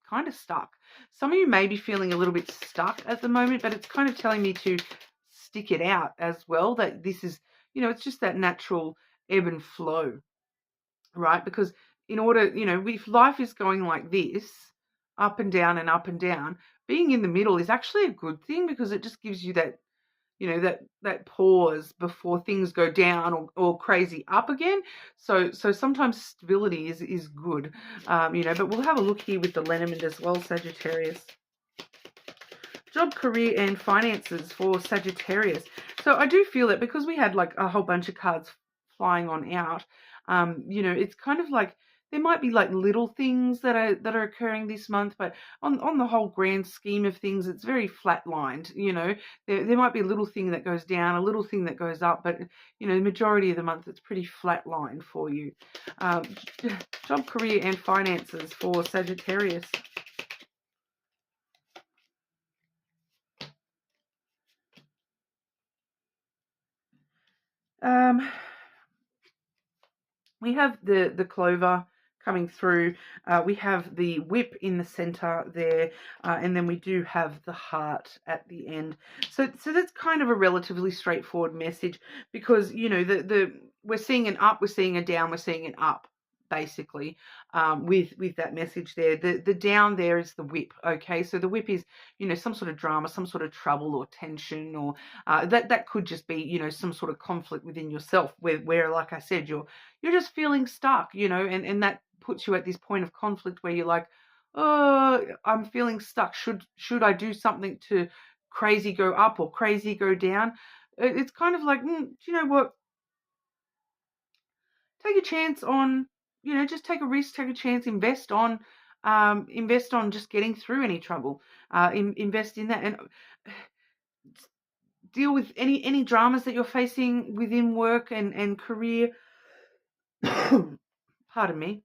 kind of stuck. Some of you may be feeling a little bit stuck at the moment, but it's kind of telling me to stick it out as well, that this is, you know, it's just that natural ebb and flow, right? Because in order, you know, if life is going like this, up and down and up and down, being in the middle is actually a good thing because it just gives you that, you know, that pause before things go down or crazy up again. So sometimes stability is good, you know. But we'll have a look here with the Lenormand as well, Sagittarius. Job, career, and finances for Sagittarius. So I do feel that because we had like a whole bunch of cards flying on out, you know, it's kind of like there might be like little things that are occurring this month, but on the whole grand scheme of things, it's very flatlined. You know, there might be a little thing that goes down, a little thing that goes up, but you know, the majority of the month it's pretty flatlined for you. Job, career, and finances for Sagittarius. We have the clover coming through. We have the whip in the center there, and then we do have the heart at the end. So that's kind of a relatively straightforward message because, you know, we're seeing an up, we're seeing a down, we're seeing an up, basically, with that message there. The down there is the whip. Okay, so the whip is, you know, some sort of drama, some sort of trouble or tension, or that could just be, you know, some sort of conflict within yourself where like I said, you're just feeling stuck, you know, and that puts you at this point of conflict where you're like, oh, I'm feeling stuck. Should I do something to crazy go up or crazy go down? It's kind of like, do you know what? Take a chance on, you know, just take a risk, take a chance, invest on just getting through any trouble. Invest in that and deal with any dramas that you're facing within work and career. Pardon me.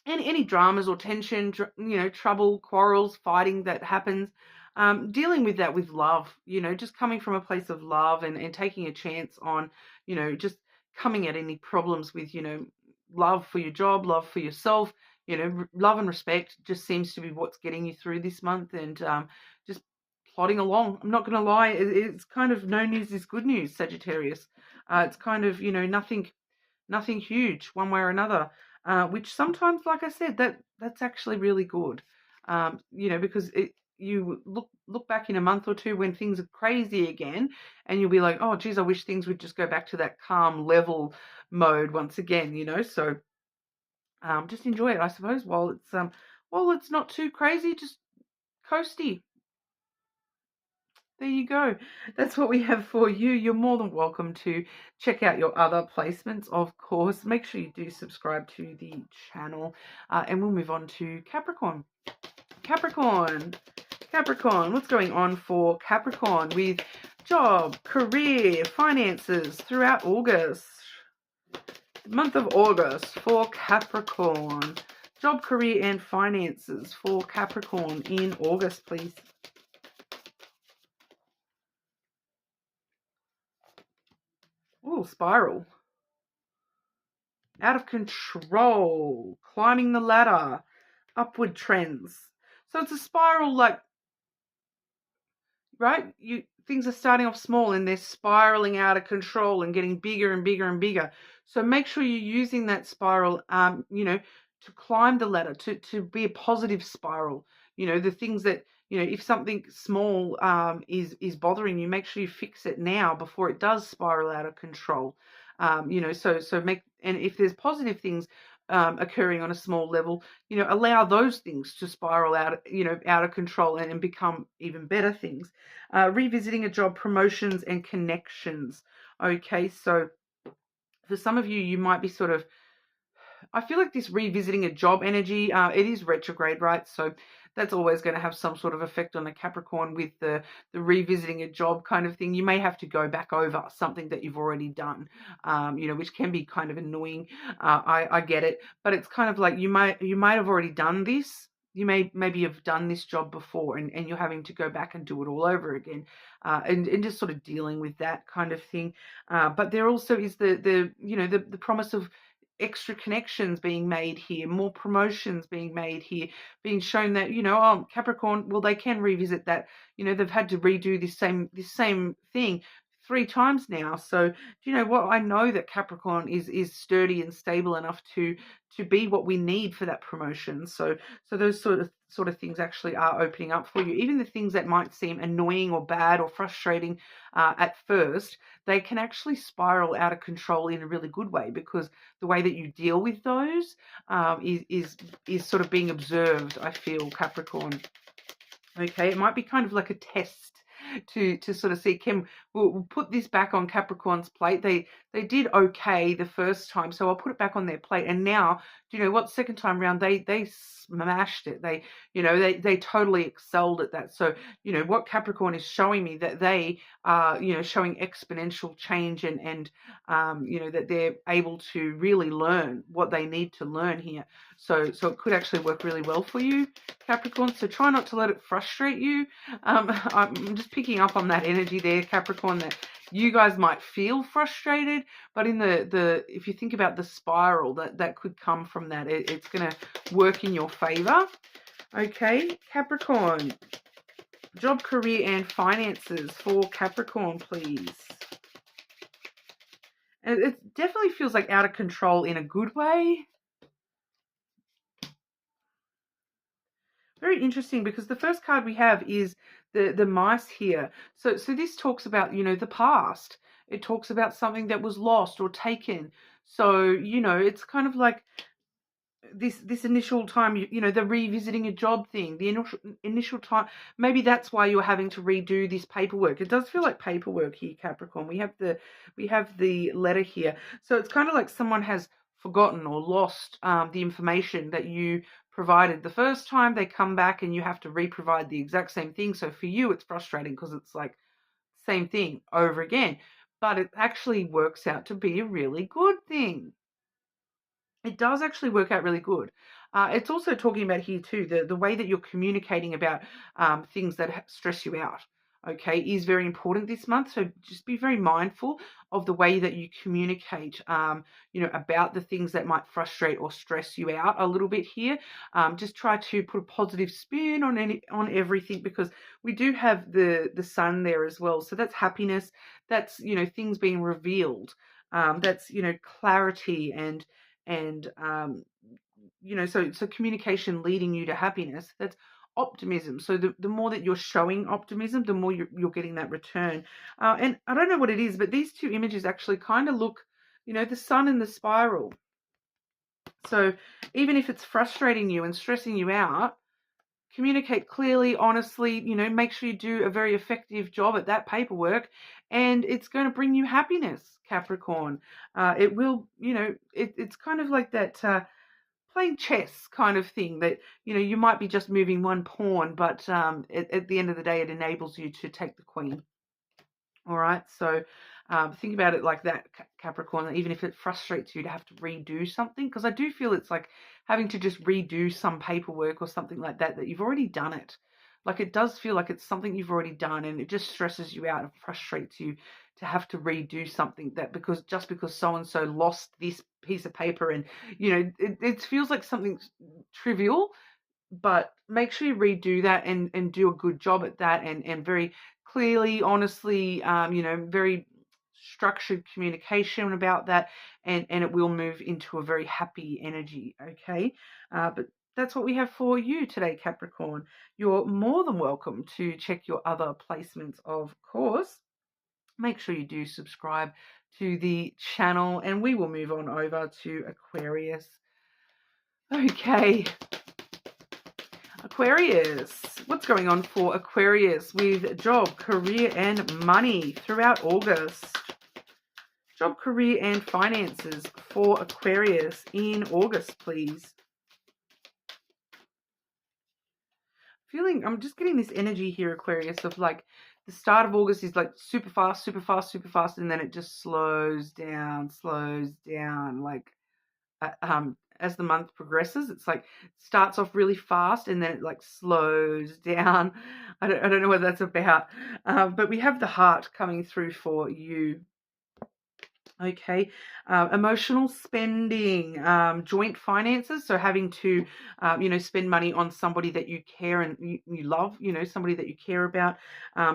Any dramas or tension, you know, trouble, quarrels, fighting that happens, dealing with that with love, you know, just coming from a place of love and taking a chance on, you know, just coming at any problems with, you know, love for your job, love for yourself, you know, love and respect just seems to be what's getting you through this month and just plodding along. I'm not going to lie, it's kind of no news is good news, Sagittarius. It's kind of, you know, nothing huge one way or another, which sometimes, like I said, that's actually really good, you know, because you look back in a month or two when things are crazy again and you'll be like, oh geez, I wish things would just go back to that calm level mode once again, you know. So just enjoy it, I suppose, while it's not too crazy, just coasty. there you go. That's what we have for you. You're more than welcome to check out your other placements, of course. Make sure you do subscribe to the channel. And we'll move on to Capricorn. Capricorn, what's going on for Capricorn with job, career, finances throughout August? Month of August for Capricorn. Job, career, and finances for Capricorn in August, please. Oh, spiral. Out of control. Climbing the ladder. Upward trends. So it's a spiral, like, right? Things are starting off small and they're spiraling out of control and getting bigger and bigger and bigger. So make sure you're using that spiral, to climb the ladder, to be a positive spiral. The things that, if something small is bothering you, make sure you fix it now before it does spiral out of control. And if there's positive things occurring on a small level, allow those things to spiral out, out of control and become even better things. Revisiting a job, promotions and connections. Okay, so for some of you, you might be sort of, I feel like this revisiting a job energy, it is retrograde, right? So that's always going to have some sort of effect on a Capricorn with the revisiting a job kind of thing. You may have to go back over something that you've already done, which can be kind of annoying. I get it, but it's kind of like you might have already done this. You maybe have done this job before and you're having to go back and do it all over again, and just sort of dealing with that kind of thing. But there also is the promise of extra connections being made here, more promotions being made here, being shown that, Capricorn, well, they can revisit that. They've had to redo this same thing 3 times now. So, do you know what? I know that Capricorn is sturdy and stable enough to be what we need for that promotion. So those sort of things actually are opening up for you. Even the things that might seem annoying or bad or frustrating at first, they can actually spiral out of control in a really good way, because the way that you deal with those is sort of being observed, I feel, Capricorn. Okay, it might be kind of like a test to sort of see, we'll put this back on Capricorn's plate. They did okay the first time, so I'll put it back on their plate. And now, do you know what? Second time round, they smashed it. They totally excelled at that. So, what Capricorn is showing me, that they are, showing exponential change and that they're able to really learn what they need to learn here. So it could actually work really well for you, Capricorn. So try not to let it frustrate you. I'm just picking up on that energy there, Capricorn, that you guys might feel frustrated, but in the if you think about the spiral that could come from that, it's going to work in your favor. Okay, Capricorn, job, career and finances for Capricorn, please. And it definitely feels like out of control in a good way. Very interesting, because the first card we have is the mice here. So this talks about, the past. It talks about something that was lost or taken. So, it's kind of like this initial time, the revisiting a job thing, the initial time. Maybe that's why you're having to redo this paperwork. It does feel like paperwork here, Capricorn. We have the letter here. So it's kind of like someone has forgotten or lost the information that you provided the first time. They come back and you have to re-provide the exact same thing. So for you, it's frustrating because it's like same thing over again. But it actually works out to be a really good thing. It does actually work out really good. It's also talking about here too, the way that you're communicating about things that stress you out, okay, is very important this month. So just be very mindful of the way that you communicate, about the things that might frustrate or stress you out a little bit here. Just try to put a positive spin on everything, because we do have the sun there as well. So that's happiness. That's, things being revealed. That's, clarity and so communication leading you to happiness. That's optimism. So the more that you're showing optimism, the more you're getting that return. And I don't know what it is, but these two images actually kind of look, the sun and the spiral. So even if it's frustrating you and stressing you out, communicate clearly, honestly, make sure you do a very effective job at that paperwork, and it's going to bring you happiness, Capricorn. It will, it's kind of like that playing chess kind of thing that, you might be just moving one pawn, but at the end of the day, it enables you to take the queen. All right, so think about it like that, Capricorn, even if it frustrates you to have to redo something, because I do feel it's like having to just redo some paperwork or something like that you've already done it. Like, it does feel like it's something you've already done, and it just stresses you out and frustrates you to have to redo something because so-and-so lost this piece of paper, and, it feels like something trivial, but make sure you redo that and do a good job at that, and very clearly, honestly, very structured communication about that, and it will move into a very happy energy, okay? But that's what we have for you today, Capricorn. You're more than welcome to check your other placements, of course. Make sure you do subscribe to the channel, and we will move on over to Aquarius. Okay. Aquarius, what's going on for Aquarius with job, career, and money throughout August? Job, career, and finances for Aquarius in August, please. I'm just getting this energy here, Aquarius, of like the start of August is like super fast, super fast, super fast, and then it just slows down, like as the month progresses. It's like starts off really fast and then it like slows down. I don't know what that's about, but we have the heart coming through for you. Okay, emotional spending, joint finances, so having to spend money on somebody that you care and you love, somebody that you care about,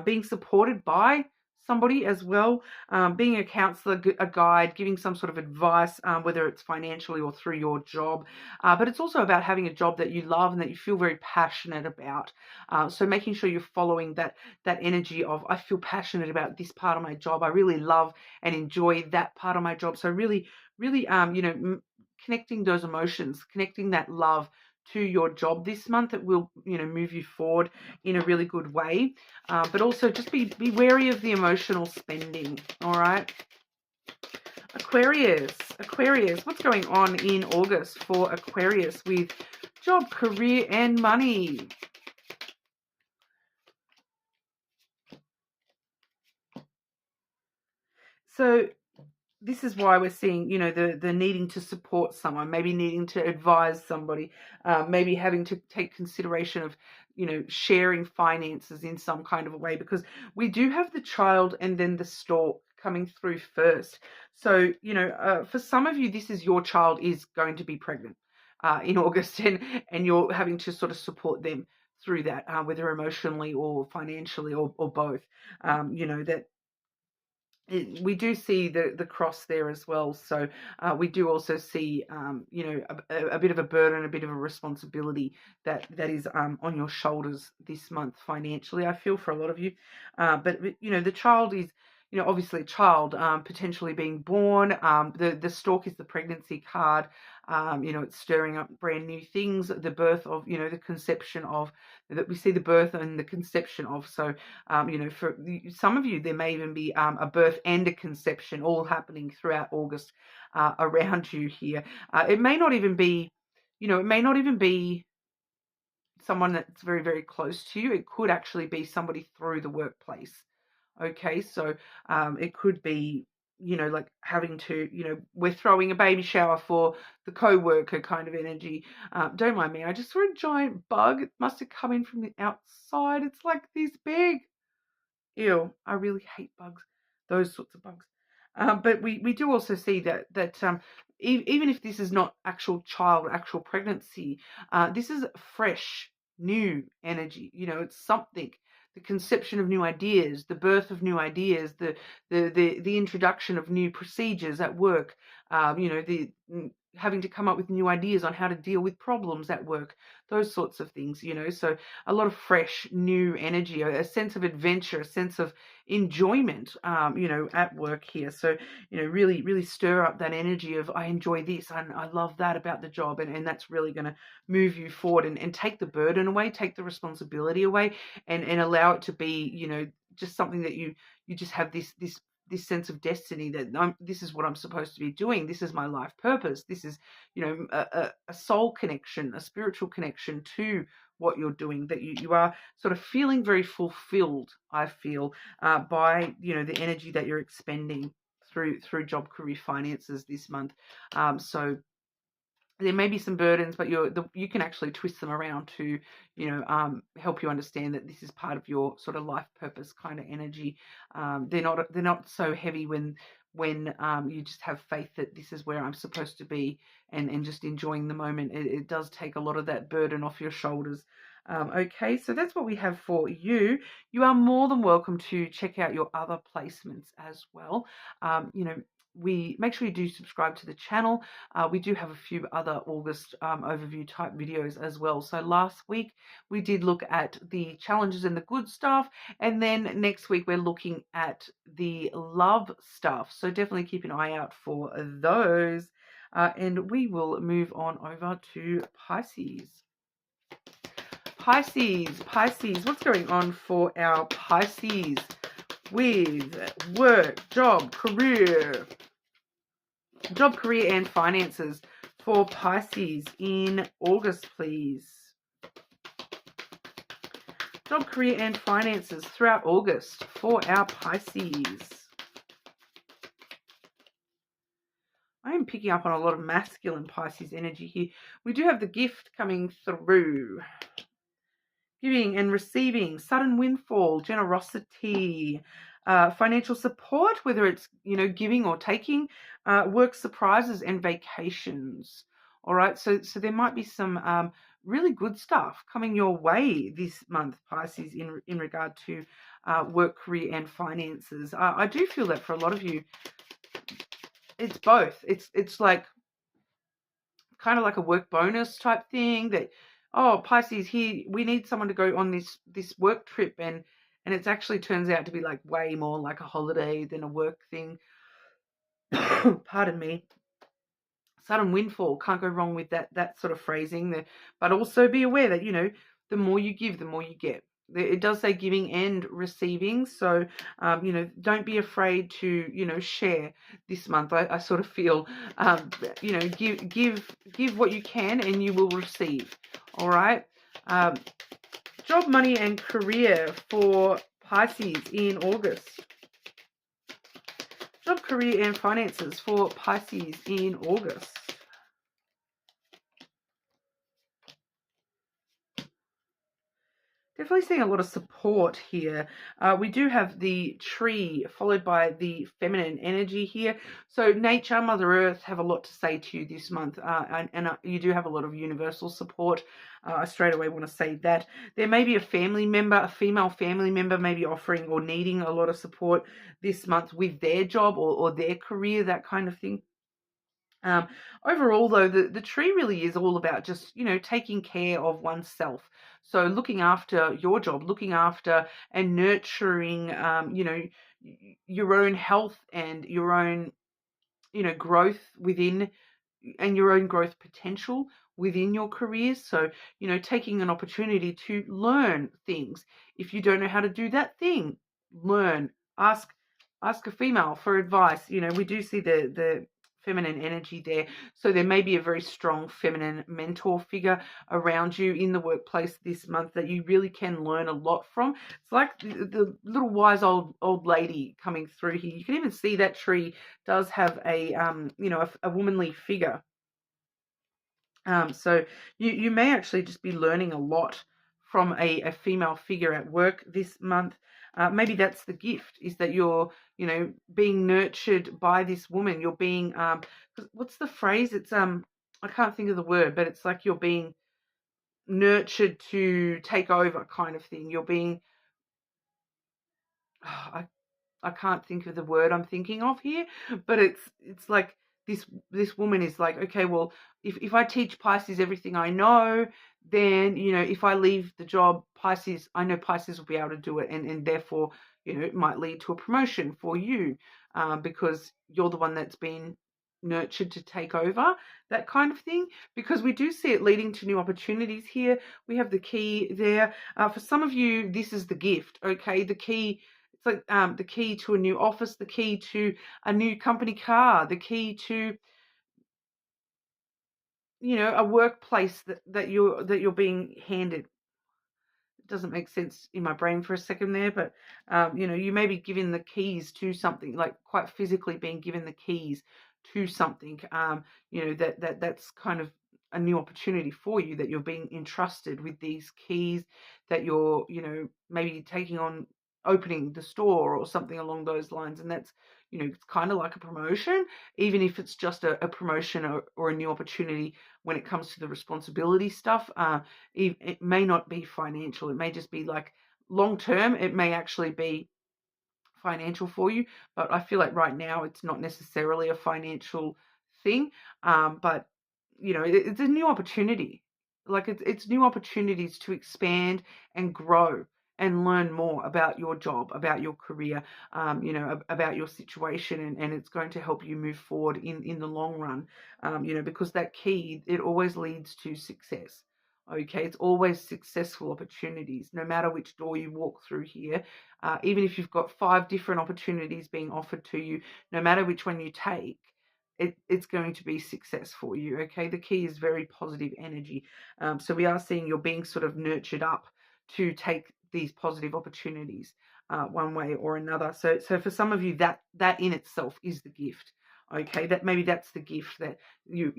being supported by somebody as well, being a counselor, a guide, giving some sort of advice, whether it's financially or through your job. But it's also about having a job that you love and that you feel very passionate about. So making sure you're following that energy of, I feel passionate about this part of my job. I really love and enjoy that part of my job. So really, really, connecting those emotions, connecting that love to your job this month, it will, move you forward in a really good way. But also just be wary of the emotional spending. All right. Aquarius, what's going on in August for Aquarius with job, career, and money? So this is why we're seeing, the needing to support someone, maybe needing to advise somebody, maybe having to take consideration of, sharing finances in some kind of a way, because we do have the child and then the stork coming through first. So, for some of you, this is your child is going to be pregnant in August, and you're having to sort of support them through that, whether emotionally or financially or both. That we do see the cross there as well. So we do also see, a bit of a burden, a bit of a responsibility that is on your shoulders this month financially, I feel, for a lot of you. But the child is, obviously a child potentially being born. The stork is the pregnancy card. It's stirring up brand new things. The birth of, the conception of, that we see the birth and the conception of. So, for some of you, there may even be a birth and a conception all happening throughout August around you here. It may not even be, someone that's very, very close to you. It could actually be somebody through the workplace. Okay, so it could be, like having to, we're throwing a baby shower for the co-worker kind of energy. Don't mind me, I just saw a giant bug. It must have come in from the outside. It's like this big. Ew, I really hate bugs, those sorts of bugs. But we do also see that even if this is not actual pregnancy, this is fresh, new energy. It's something. The conception of new ideas, the birth of new ideas, the introduction of new procedures at work. Having to come up with new ideas on how to deal with problems at work, those sorts of things. So a lot of fresh, new energy, a sense of adventure, a sense of enjoyment, at work here. So, really, really stir up that energy of, I enjoy this and I love that about the job. And that's really going to move you forward and take the burden away, take the responsibility away, and allow it to be, just something that you just have this sense of destiny that this is what I'm supposed to be doing. This is my life purpose. This is, a soul connection, a spiritual connection to what you're doing, that you are sort of feeling very fulfilled, I feel, by, the energy that you're expending through job, career, finances this month. So there may be some burdens, but you can actually twist them around to, help you understand that this is part of your sort of life purpose kind of energy. They're not so heavy when you just have faith that this is where I'm supposed to be, and just enjoying the moment. It does take a lot of that burden off your shoulders. Okay, so that's what we have for you. You are more than welcome to check out your other placements as well. We make sure you do subscribe to the channel. We do have a few other August overview type videos as well. So last week we did look at the challenges and the good stuff, and then next week we're looking at the love stuff. So definitely keep an eye out for those. And we will move on over to Pisces. Pisces, what's going on for our Pisces with work, job, career and finances for Pisces in August, please? Job, career and finances throughout August for our Pisces. I am picking up on a lot of masculine Pisces energy here. We do have the gift coming through. Giving and receiving, sudden windfall, generosity, financial support, whether it's, giving or taking, work surprises and vacations. All right, so there might be some really good stuff coming your way this month, Pisces, in regard to work, career, and finances. I do feel that for a lot of you, it's both. It's like kind of like a work bonus type thing that, oh, Pisces, here we need someone to go on this work trip, and it actually turns out to be like way more like a holiday than a work thing. Pardon me. Sudden windfall, can't go wrong with that sort of phrasing there. But also be aware that, the more you give, the more you get. It does say giving and receiving, so don't be afraid to share this month. I sort of feel give what you can and you will receive. All right. Job, money, and career for Pisces in August. Job, career, and finances for Pisces in August. Definitely seeing a lot of support here. We do have the tree followed by the feminine energy here. So nature, Mother Earth have a lot to say to you this month, and you do have a lot of universal support. I straight away want to say that. There may be a family member, a female family member, maybe offering or needing a lot of support this month with their job or their career, that kind of thing. Overall, though, the tree really is all about just, taking care of oneself. So looking after your job, looking after and nurturing, your own health and your own, growth within, and your own growth potential within your career. So, taking an opportunity to learn things. If you don't know how to do that thing, learn. Ask a female for advice. We do see the feminine energy there. So there may be a very strong feminine mentor figure around you in the workplace this month that you really can learn a lot from. It's like the little wise old lady coming through here. You can even see that tree does have a womanly figure. So you may actually just be learning a lot from a female figure at work this month. Maybe that's the gift, is that you're, being nurtured by this woman. You're being, what's the phrase? It's, I can't think of the word, but it's like you're being nurtured to take over kind of thing. You're being, I can't think of the word I'm thinking of here, but it's like this woman is like, okay, well, if I teach Pisces everything I know, then, if I leave the job, I know Pisces will be able to do it, and therefore, it might lead to a promotion for you, because you're the one that's been nurtured to take over, that kind of thing, because we do see it leading to new opportunities here. We have the key there. For some of you, this is the gift, okay? The key, it's like the key to a new office, the key to a new company car, the key to, a workplace that you're being handed. Doesn't make sense in my brain for a second there, but you may be given the keys to something, like quite physically being given the keys to something. That's kind of a new opportunity for you, that you're being entrusted with these keys, that you're maybe taking on opening the store or something along those lines, and that's it's kind of like a promotion, even if it's just a promotion, or a new opportunity when it comes to the responsibility stuff. It may not be financial. It may just be like long term. It may actually be financial for you, but I feel like right now it's not necessarily a financial thing. But it's a new opportunity. Like it's new opportunities to expand and grow and learn more about your job, about your career, about your situation, and it's going to help you move forward in the long run. Because that key, it always leads to success. Okay, it's always successful opportunities, no matter which door you walk through here. Even if you've got 5 different opportunities being offered to you, no matter which one you take, it's going to be success for you. Okay, the key is very positive energy. So we are seeing you're being sort of nurtured up to take these positive opportunities, one way or another. So for some of you, that in itself is the gift. Okay, that's the gift, that you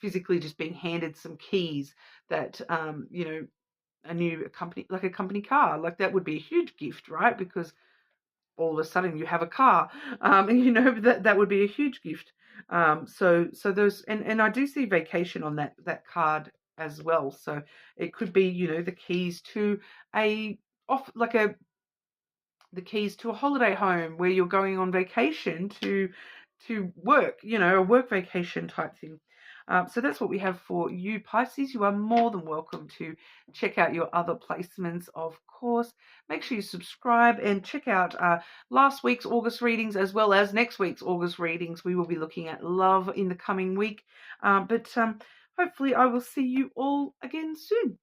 physically just being handed some keys, that a new company, like a company car, like that would be a huge gift, right? Because all of a sudden you have a car, that would be a huge gift. So those, and I do see vacation on that card as well. So it could be the keys to a off like a the keys to a holiday home where you're going on vacation to work, a work vacation type thing. So that's what we have for you, Pisces. You are more than welcome to check out your other placements, of course. Make sure you subscribe and check out last week's August readings, as well as next week's August readings. We will be looking at love in the coming week. But hopefully I will see you all again soon.